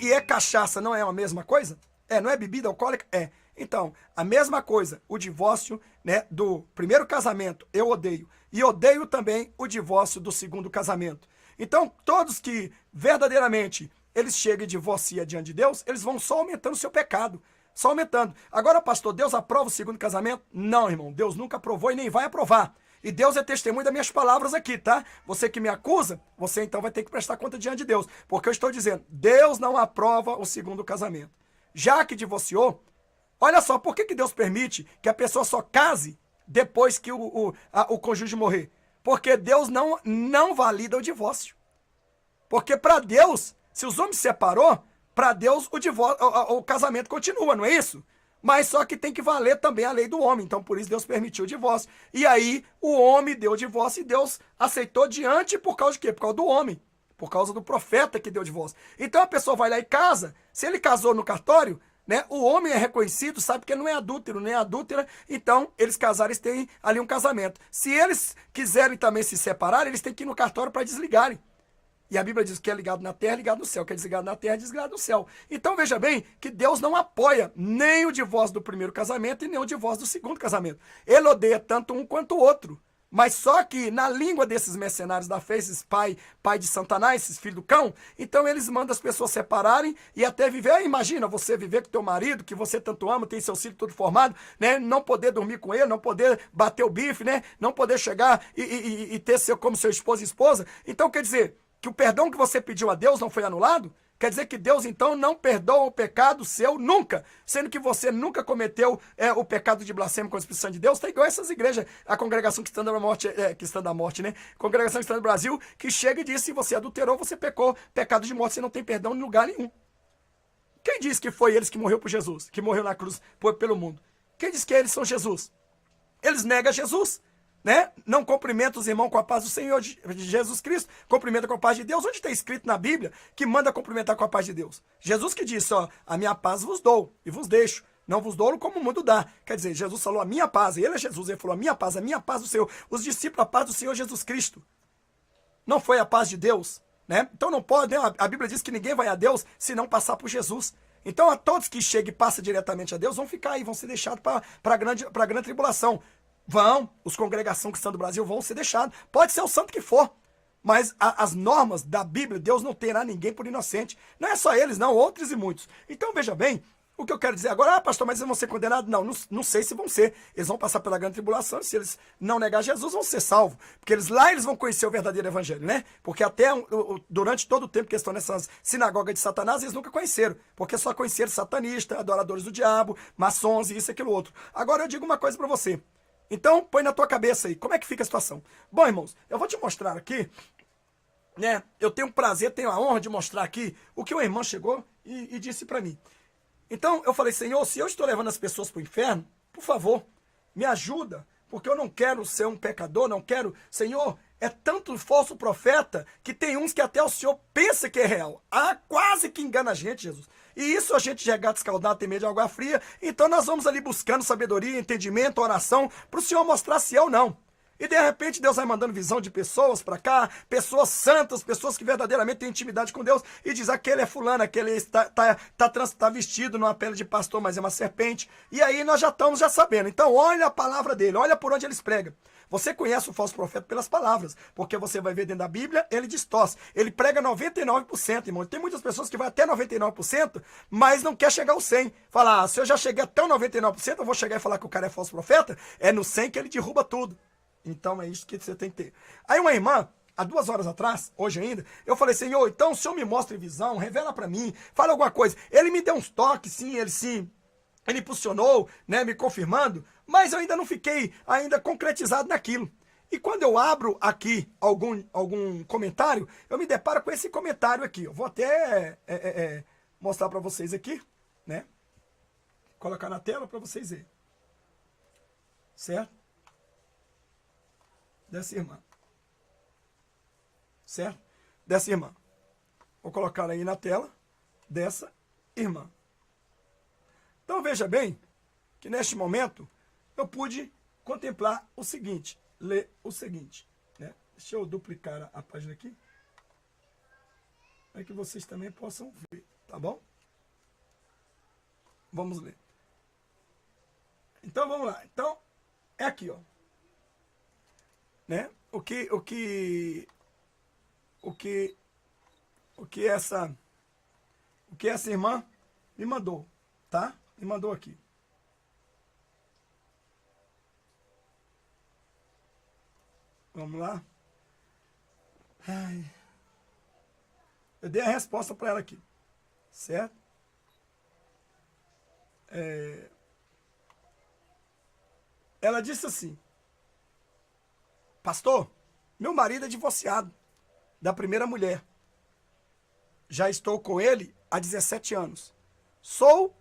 e é cachaça, não é a mesma coisa? Não é bebida alcoólica? É. Então, a mesma coisa, o divórcio, né, do primeiro casamento, eu odeio. E odeio também o divórcio do segundo casamento. Então, todos que verdadeiramente eles chegam e divorciam diante de Deus, eles vão só aumentando o seu pecado. Só aumentando. Agora, pastor, Deus aprova o segundo casamento? Não, irmão. Deus nunca aprovou e nem vai aprovar. E Deus é testemunho das minhas palavras aqui, tá? Você que me acusa, você então vai ter que prestar conta diante de Deus. Porque eu estou dizendo, Deus não aprova o segundo casamento. Já que divorciou, olha só, por que Deus permite que a pessoa só case depois que o cônjuge morrer? Porque Deus não valida o divórcio. Porque para Deus, se os homens se separou, para Deus o casamento continua, não é isso? Mas só que tem que valer também a lei do homem. Então por isso Deus permitiu o divórcio. E aí o homem deu o divórcio e Deus aceitou diante por causa de quê? Por causa do homem. Por causa do profeta que deu o divórcio. Então a pessoa vai lá e casa. Se ele casou no cartório, né, o homem é reconhecido, sabe que ele não é adúltero, nem adúltera. Então eles casaram, eles têm ali um casamento. Se eles quiserem também se separar, eles têm que ir no cartório para desligarem. E a Bíblia diz que é ligado na terra, é ligado no céu. Que é desligado na terra, é desligado no céu. Então veja bem que Deus não apoia nem o divórcio do primeiro casamento e nem o divórcio do segundo casamento. Ele odeia tanto um quanto o outro. Mas só que na língua desses mercenários da fé, esses pai de Satanás, esses filhos do cão, então eles mandam as pessoas separarem e até viver. Imagina você viver com teu marido, que você tanto ama, tem seu filho tudo formado, né? Não poder dormir com ele, não poder bater o bife, né? Não poder chegar e ter como seu esposo e esposa. Então quer dizer que o perdão que você pediu a Deus não foi anulado? Quer dizer que Deus, então, não perdoa o pecado seu nunca, sendo que você nunca cometeu o pecado de blasfêmia contra o Espírito Santo de Deus. Tá igual essas igrejas, a Congregação Cristã da Morte, Cristã da Morte, né? Congregação Cristã do Brasil, que chega e diz, se você adulterou, você pecou, pecado de morte, você não tem perdão em lugar nenhum. Quem disse que foi eles que morreu por Jesus, que morreu na cruz pelo mundo? Quem disse que eles são Jesus? Eles negam Jesus. Né? Não cumprimenta os irmãos com a paz do Senhor de Jesus Cristo, cumprimenta com a paz de Deus. Onde está escrito na Bíblia que manda cumprimentar com a paz de Deus? Jesus que disse, ó, a minha paz vos dou e vos deixo, não vos dou como o mundo dá. Quer dizer, Jesus falou a minha paz, e ele é Jesus, ele falou a minha paz do Senhor. Os discípulos, a paz do Senhor Jesus Cristo. Não foi a paz de Deus, né? Então não pode, né? A Bíblia diz que ninguém vai a Deus se não passar por Jesus. Então a todos que chegam e passam diretamente a Deus vão ficar aí, vão ser deixados para a grande tribulação. Vão, os congregação cristã do Brasil vão ser deixados. Pode ser o santo que for. Mas as normas da Bíblia, Deus não terá ninguém por inocente. Não é só eles, não, outros e muitos. Então, veja bem, o que eu quero dizer agora, pastor, mas eles vão ser condenados? Não sei se vão ser. Eles vão passar pela grande tribulação, e se eles não negar Jesus, vão ser salvos. Porque eles vão conhecer o verdadeiro evangelho, né? Porque até durante todo o tempo que estão nessas sinagogas de Satanás, eles nunca conheceram. Porque só conheceram satanistas, adoradores do diabo, maçons e isso e aquilo outro. Agora eu digo uma coisa para você. Então, põe na tua cabeça aí, como é que fica a situação? Bom, irmãos, eu vou te mostrar aqui, né? Eu tenho o prazer, tenho a honra de mostrar aqui o que uma irmã chegou e disse para mim. Então, eu falei, Senhor, se eu estou levando as pessoas para o inferno, por favor, me ajuda, porque eu não quero ser um pecador, não quero, Senhor, é tanto falso profeta que tem uns que até o Senhor pensa que é real. Ah, quase que engana a gente, Jesus. E isso a gente já é gato escaldado, tem medo de água fria. Então nós vamos ali buscando sabedoria, entendimento, oração, para o Senhor mostrar se é ou não. E de repente Deus vai mandando visão de pessoas para cá, pessoas santas, pessoas que verdadeiramente têm intimidade com Deus, e diz, aquele é fulano, aquele está vestido numa pele de pastor, mas é uma serpente. E aí nós já estamos sabendo. Então olha a palavra dele, olha por onde eles pregam. Você conhece o falso profeta pelas palavras, porque você vai ver dentro da Bíblia, ele distorce. Ele prega 99%, irmão. Tem muitas pessoas que vão até 99%, mas não quer chegar ao 100%. Fala, se eu já cheguei até o 99%, eu vou chegar e falar que o cara é falso profeta? É no 100% que ele derruba tudo. Então é isso que você tem que ter. Aí uma irmã, há 2 horas atrás, hoje ainda, eu falei, Senhor, então o Senhor me mostra em visão, revela para mim, fala alguma coisa. Ele me deu uns toques, sim, ele impulsionou, né, me confirmando, mas eu ainda não fiquei concretizado naquilo. E quando eu abro aqui algum comentário, eu me deparo com esse comentário aqui. Eu vou até mostrar para vocês aqui, né? Colocar na tela para vocês verem. Certo? Dessa irmã. Certo? Dessa irmã. Vou colocar aí na tela dessa irmã. Então veja bem que neste momento eu pude contemplar o seguinte, ler o seguinte, né? Deixa eu duplicar a página aqui, para que vocês também possam ver, tá bom? Vamos ler. Então vamos lá. Então é aqui, ó, né? O que essa irmã me mandou, tá? Me mandou aqui. Vamos lá. Ai. Eu dei a resposta para ela aqui. Certo? Ela disse assim: pastor, meu marido é divorciado da primeira mulher. Já estou com ele há 17 anos. Sou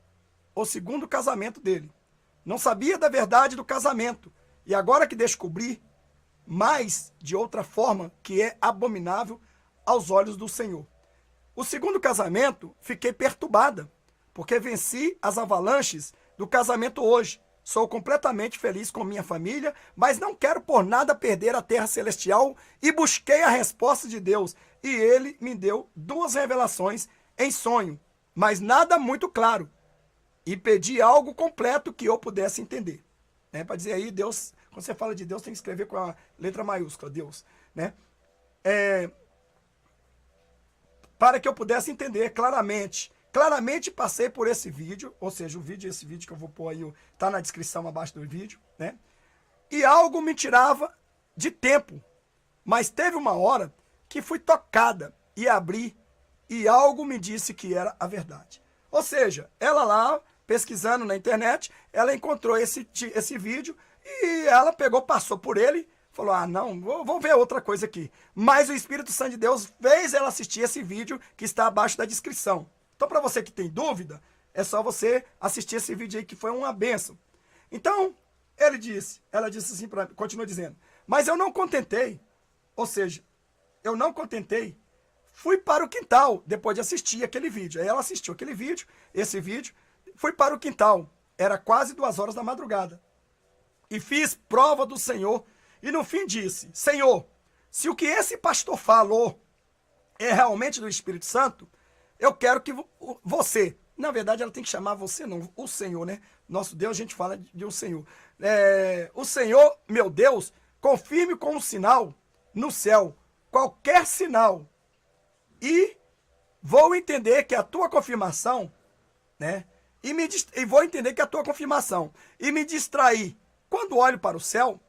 o segundo casamento dele. Não sabia da verdade do casamento. E agora que descobri, mais de outra forma que é abominável aos olhos do Senhor. O segundo casamento, fiquei perturbada, porque venci as avalanches do casamento hoje. sou completamente feliz com minha família, mas não quero por nada perder a terra celestial e busquei a resposta de Deus. E ele me deu 2 revelações em sonho, mas nada muito claro. E pedi algo completo que eu pudesse entender. Né? Para dizer aí, Deus, quando você fala de Deus, tem que escrever com a letra maiúscula, Deus. Né? Para que eu pudesse entender claramente. Claramente passei por esse vídeo, ou seja, esse vídeo que eu vou pôr aí, está na descrição abaixo do vídeo, né? E algo me tirava de tempo, mas teve uma hora que fui tocada e abri, e algo me disse que era a verdade. Ou seja, ela lá, pesquisando na internet, ela encontrou esse vídeo e ela pegou, passou por ele, falou, ah, não, vou ver outra coisa aqui. Mas o Espírito Santo de Deus fez ela assistir esse vídeo que está abaixo da descrição. Então, para você que tem dúvida, é só você assistir esse vídeo aí que foi uma bênção. Então, ela disse assim para mim, continua dizendo, mas eu não contentei, ou seja, eu não contentei, fui para o quintal, depois de assistir aquele vídeo. Aí ela assistiu aquele vídeo, esse vídeo, fui para o quintal, era quase 2 horas da madrugada, e fiz prova do Senhor, e no fim disse, Senhor, se o que esse pastor falou é realmente do Espírito Santo, eu quero que você, na verdade ela tem que chamar você não, o Senhor, né? Nosso Deus, a gente fala de um Senhor. O Senhor, meu Deus, confirme com um sinal no céu, qualquer sinal, e vou entender que a tua confirmação, né? E vou entender que a tua confirmação, e me distrair quando olho para o céu,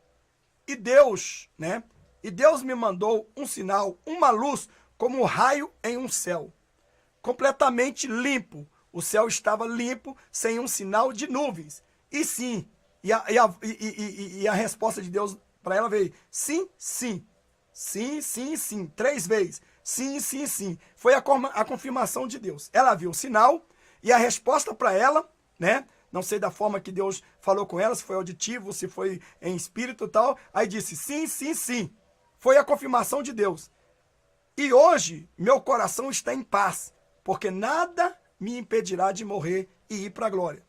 e Deus, né? E Deus me mandou um sinal, uma luz, como um raio em um céu. Completamente limpo. O céu estava limpo, sem um sinal de nuvens. E sim, e a resposta de Deus para ela veio, sim, sim. Sim, sim, sim. 3 vezes. Sim, sim, sim. Foi a confirmação de Deus. Ela viu o sinal e a resposta para ela, né? Não sei da forma que Deus falou com ela, se foi auditivo, se foi em espírito e tal. Aí disse, sim, sim, sim. Foi a confirmação de Deus. E hoje, meu coração está em paz, porque nada me impedirá de morrer e ir para a glória.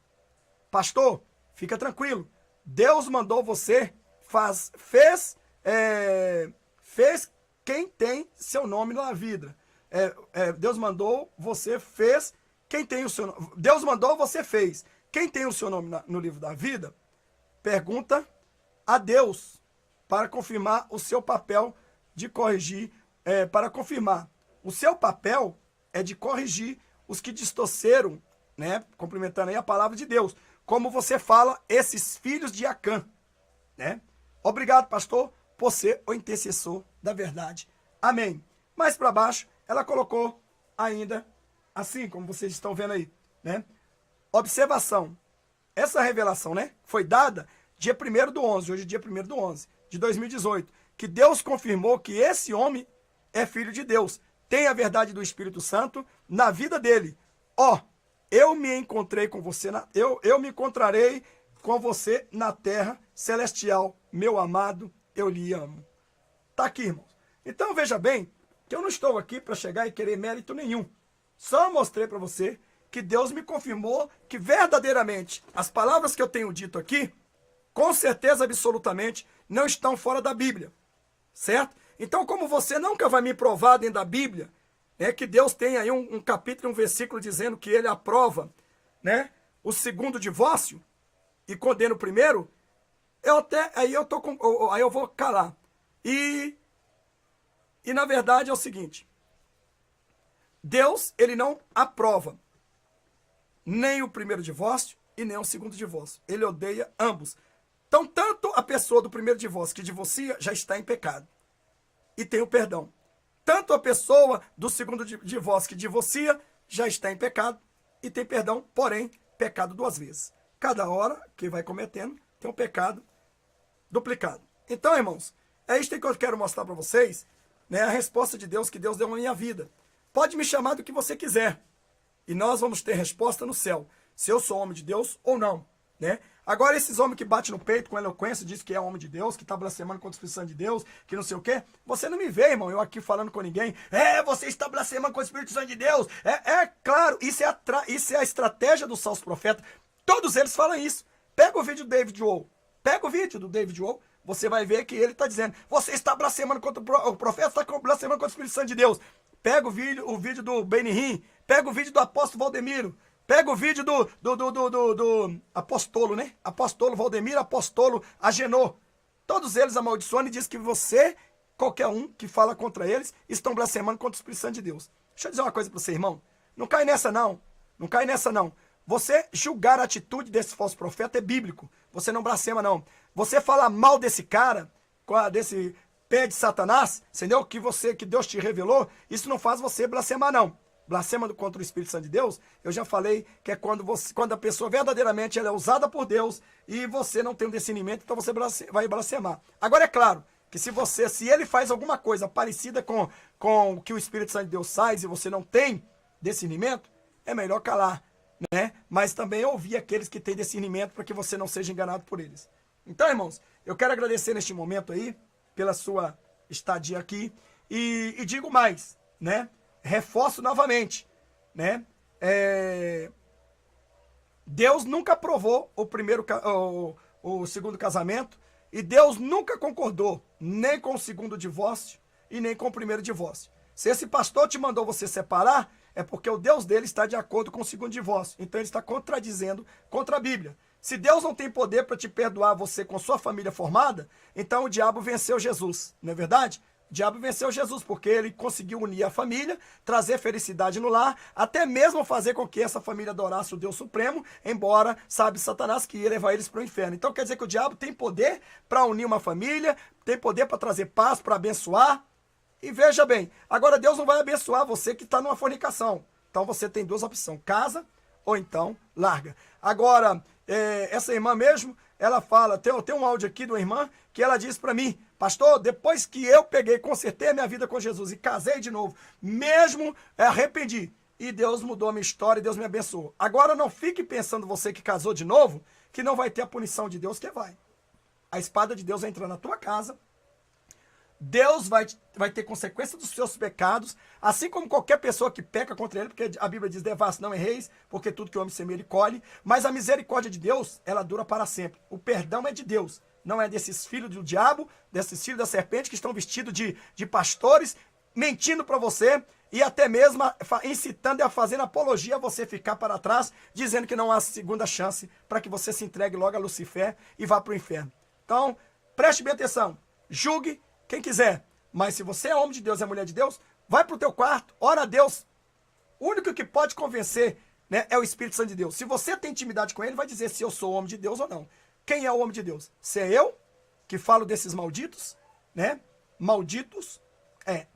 Pastor, fica tranquilo. Deus mandou você, fez quem tem seu nome na vida. Deus mandou, você fez, quem tem o seu nome. Deus mandou, você fez. Quem tem o seu nome no livro da vida, pergunta a Deus para confirmar o seu papel de corrigir, para confirmar. O seu papel é de corrigir os que distorceram, né? Complementando aí a palavra de Deus. Como você fala, esses filhos de Acã, né? Obrigado, pastor, por ser o intercessor da verdade. Amém. Mais para baixo, ela colocou ainda assim, como vocês estão vendo aí, né? Observação. Essa revelação, né? Foi dada dia 1º/11, hoje é dia 1º/11 de 2018, que Deus confirmou que esse homem é filho de Deus. Tem a verdade do Espírito Santo na vida dele. Eu me encontrei com você, eu me encontrarei com você na terra celestial. Meu amado, eu lhe amo. Tá aqui, irmãos. Então veja bem que eu não estou aqui para chegar e querer mérito nenhum. Só mostrei para você que Deus me confirmou que verdadeiramente as palavras que eu tenho dito aqui, com certeza absolutamente, não estão fora da Bíblia. Certo? Então, como você nunca vai me provar dentro da Bíblia, que Deus tem aí um capítulo, um versículo dizendo que ele aprova, né, o segundo divórcio e condena o primeiro, aí eu vou calar. E na verdade é o seguinte, Deus, ele não aprova nem o primeiro divórcio e nem o segundo divórcio. Ele odeia ambos. Então, tanto a pessoa do primeiro divórcio que divorcia já está em pecado e tem o perdão. Tanto a pessoa do segundo divórcio que divorcia já está em pecado e tem perdão, porém, pecado 2 vezes. Cada hora que vai cometendo tem um pecado duplicado. Então, irmãos, é isso que eu quero mostrar para vocês, né, a resposta de Deus que Deus deu na minha vida. Pode me chamar do que você quiser. E nós vamos ter resposta no céu, se eu sou homem de Deus ou não, né? Agora, esses homens que batem no peito com eloquência, diz que é homem de Deus, que está blasfemando contra o Espírito Santo de Deus, que não sei o quê, você não me vê, irmão, eu aqui falando com ninguém, você está blasfemando contra o Espírito Santo de Deus, claro, isso é a estratégia dos falsos profetas, todos eles falam isso, pega o vídeo do David Wohl. Pega o vídeo do David Wohl. Você vai ver que ele está dizendo, você está blasfemando contra o profeta, está blasfemando contra o Espírito Santo de Deus. Pega o vídeo do Benihim, pega o vídeo do apóstolo Valdemiro, pega o vídeo do apostolo, né? Apostolo Valdemiro, apostolo Agenor. Todos eles amaldiçoam e diz que você, qualquer um que fala contra eles, estão blasfemando contra o Espírito Santo de Deus. Deixa eu dizer uma coisa para você, irmão. Não cai nessa, não. Não cai nessa, não. Você julgar a atitude desse falso profeta é bíblico. Você não blasfema, não. Você falar mal desse cara, desse pé de Satanás, entendeu? Que Deus te revelou, isso não faz você blasfemar, não. Blasfema contra o Espírito Santo de Deus, eu já falei que é quando a pessoa verdadeiramente ela é usada por Deus e você não tem um discernimento, então você vai blasfemar. Agora é claro que se ele faz alguma coisa parecida com o que o Espírito Santo de Deus faz e você não tem discernimento, é melhor calar, né? Mas também ouvir aqueles que têm discernimento para que você não seja enganado por eles. Então, irmãos, eu quero agradecer neste momento aí pela sua estadia aqui e digo mais, né? Reforço novamente, né? Deus nunca aprovou o segundo casamento e Deus nunca concordou nem com o segundo divórcio e nem com o primeiro divórcio. Se esse pastor te mandou você separar, é porque o Deus dele está de acordo com o segundo divórcio. Então ele está contradizendo contra a Bíblia. Se Deus não tem poder para te perdoar você com sua família formada, então o diabo venceu Jesus, não é verdade? O diabo venceu Jesus porque ele conseguiu unir a família, trazer felicidade no lar, até mesmo fazer com que essa família adorasse o Deus Supremo, embora sabe Satanás que ia levar eles para o inferno. Então quer dizer que o diabo tem poder para unir uma família, tem poder para trazer paz, para abençoar. E veja bem, agora Deus não vai abençoar você que está numa fornicação. Então você tem duas opções, casa ou então larga. Agora, essa irmã mesmo, ela fala, tem um áudio aqui de uma irmã que ela diz para mim, pastor, depois que eu consertei a minha vida com Jesus e casei de novo, mesmo arrependi, e Deus mudou a minha história e Deus me abençoou. Agora não fique pensando você que casou de novo, que não vai ter a punição de Deus, que vai. A espada de Deus vai entrar na tua casa, Deus vai ter consequência dos seus pecados, assim como qualquer pessoa que peca contra ele, porque a Bíblia diz, devassa não erreis, porque tudo que o homem semeia ele colhe, mas a misericórdia de Deus, ela dura para sempre. O perdão é de Deus, não é desses filhos do diabo, desses filhos da serpente que estão vestidos de pastores, mentindo para você e até mesmo incitando e a fazer apologia a você ficar para trás, dizendo que não há segunda chance para que você se entregue logo a Lucifer e vá para o inferno. Então, preste bem atenção, julgue quem quiser, mas se você é homem de Deus, é mulher de Deus, vai para o teu quarto, ora a Deus. O único que pode convencer, né, é o Espírito Santo de Deus. Se você tem intimidade com ele, vai dizer se eu sou homem de Deus ou não. Quem é o homem de Deus? Se é eu, que falo desses malditos, né? Malditos,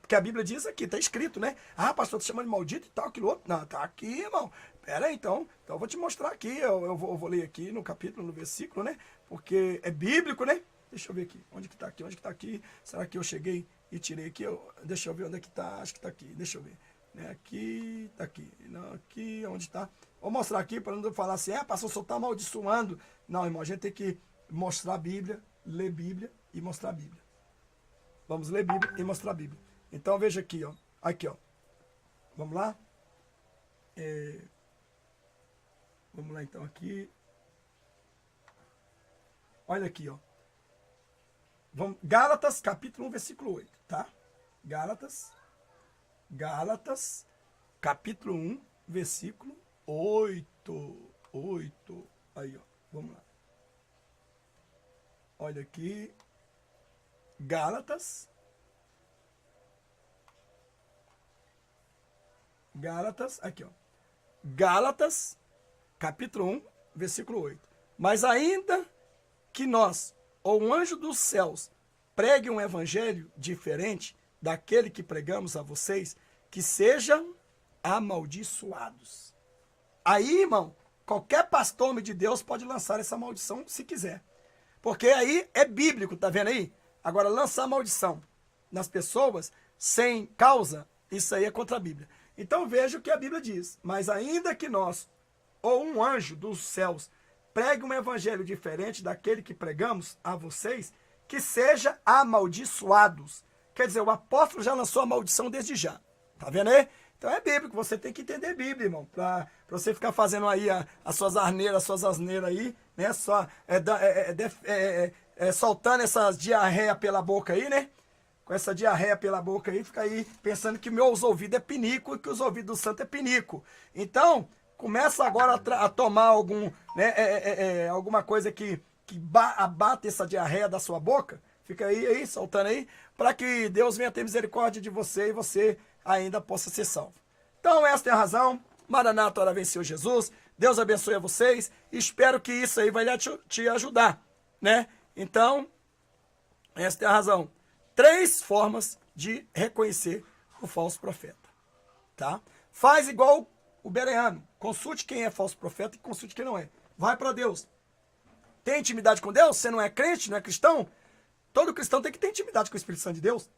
porque a Bíblia diz aqui, está escrito, né? Ah, pastor, te chamando de maldito e tal, aquilo outro. Não, tá aqui, irmão. Pera aí, então eu vou te mostrar aqui, eu vou ler aqui no capítulo, no versículo, né? Porque é bíblico, né? Deixa eu ver aqui. Onde que tá aqui? Onde que tá aqui? Será que eu cheguei e tirei aqui? Deixa eu ver onde é que tá. Acho que tá aqui. Deixa eu ver. Né? Aqui, tá aqui. Não, aqui, onde tá? Vou mostrar aqui para não falar assim, pastor, só tá amaldiçoando. Não, irmão, a gente tem que mostrar a Bíblia, ler Bíblia e mostrar a Bíblia. Vamos ler Bíblia e mostrar a Bíblia. Então veja aqui, ó. Aqui, ó. Vamos lá? Vamos lá então aqui. Olha aqui, ó. Gálatas, capítulo 1, versículo 8, tá? Gálatas, capítulo 1, versículo 8. Aí, ó, vamos lá. Olha aqui. Gálatas, aqui, ó. Gálatas, capítulo 1, versículo 8. Mas ainda que nós, ou um anjo dos céus, pregue um evangelho diferente daquele que pregamos a vocês, que sejam amaldiçoados. Aí, irmão, qualquer pastor homem de Deus pode lançar essa maldição se quiser. Porque aí é bíblico, tá vendo aí? Agora, lançar maldição nas pessoas sem causa, isso aí é contra a Bíblia. Então veja o que a Bíblia diz. Mas ainda que nós, ou um anjo dos céus, pregue um evangelho diferente daquele que pregamos a vocês, que seja amaldiçoados. Quer dizer, o apóstolo já lançou a maldição desde já. Tá vendo aí? Então é bíblico, você tem que entender Bíblia, irmão. Pra você ficar fazendo aí as suas asneiras aí, né? Só, soltando essas diarreia pela boca aí, né? Com essa diarreia pela boca aí, fica aí pensando que meus ouvidos é pinico e que os ouvidos do santo é pinico. Então, começa agora a tomar alguma coisa que abate essa diarreia da sua boca. Fica aí, soltando aí, para que Deus venha ter misericórdia de você e você ainda possa ser salvo. Então, esta é a razão. Maranata, ora venceu Jesus. Deus abençoe a vocês. Espero que isso aí vai te ajudar, né? Então, esta é a razão. 3 formas de reconhecer o falso profeta, tá? Faz igual o bereano. Consulte quem é falso profeta e consulte quem não é. Vai para Deus. Tem intimidade com Deus? Você não é crente, não é cristão? Todo cristão tem que ter intimidade com o Espírito Santo de Deus.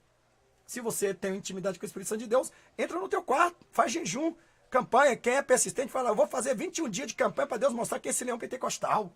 Se você tem intimidade com o Espírito Santo de Deus, entra no teu quarto, faz jejum, campanha. Quem é persistente fala, eu vou fazer 21 dias de campanha para Deus mostrar que esse leão pentecostal.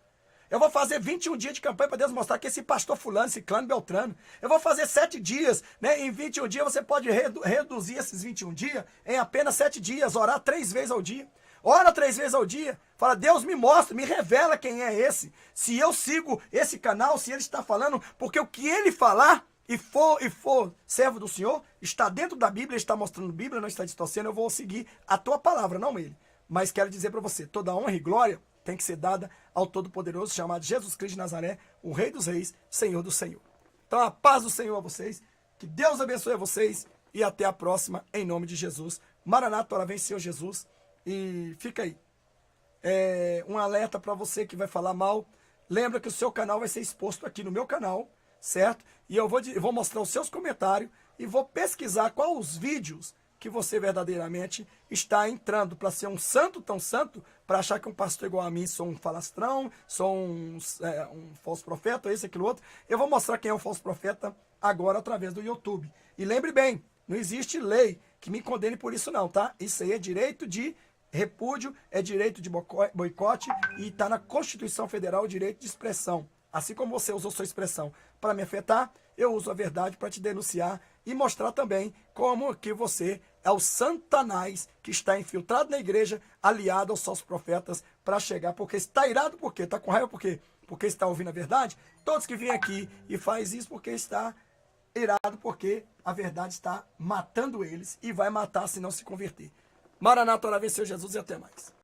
Eu vou fazer 21 dias de campanha para Deus mostrar que esse pastor fulano, ciclano, beltrano. Eu vou fazer 7 dias, né? Em 21 dias você pode reduzir esses 21 dias em apenas 7 dias, orar 3 vezes ao dia. Ora 3 vezes ao dia. Fala, Deus me mostra, me revela quem é esse. Se eu sigo esse canal, se ele está falando, porque o que ele falar e for servo do Senhor, está dentro da Bíblia, está mostrando Bíblia, não está distorcendo, eu vou seguir a tua palavra, não ele. Mas quero dizer para você, toda honra e glória tem que ser dada ao Todo-Poderoso, chamado Jesus Cristo de Nazaré, o Rei dos Reis, Senhor do Senhor. Então a paz do Senhor a vocês, que Deus abençoe a vocês e até a próxima, em nome de Jesus. Maranata, ora vem, Senhor Jesus. E fica aí. Um alerta para você que vai falar mal. Lembra que o seu canal vai ser exposto aqui no meu canal, certo? E eu vou mostrar os seus comentários e vou pesquisar quais os vídeos que você verdadeiramente está entrando para ser um santo, tão santo, para achar que um pastor igual a mim sou um falastrão, sou um falso profeta, esse, aquilo, outro. Eu vou mostrar quem é o falso profeta agora através do YouTube. E lembre bem, não existe lei que me condene por isso não, tá? Isso aí é direito de repúdio, é direito de boicote e está na Constituição Federal o direito de expressão. Assim como você usou sua expressão para me afetar, eu uso a verdade para te denunciar e mostrar também como que você é o Satanás que está infiltrado na igreja, aliado aos falsos profetas para chegar, porque está irado, por quê? Está com raiva, por quê? Porque está ouvindo a verdade? Todos que vêm aqui e faz isso porque está irado, porque a verdade está matando eles e vai matar se não se converter. Maranata, ora vem, Senhor Jesus, e até mais.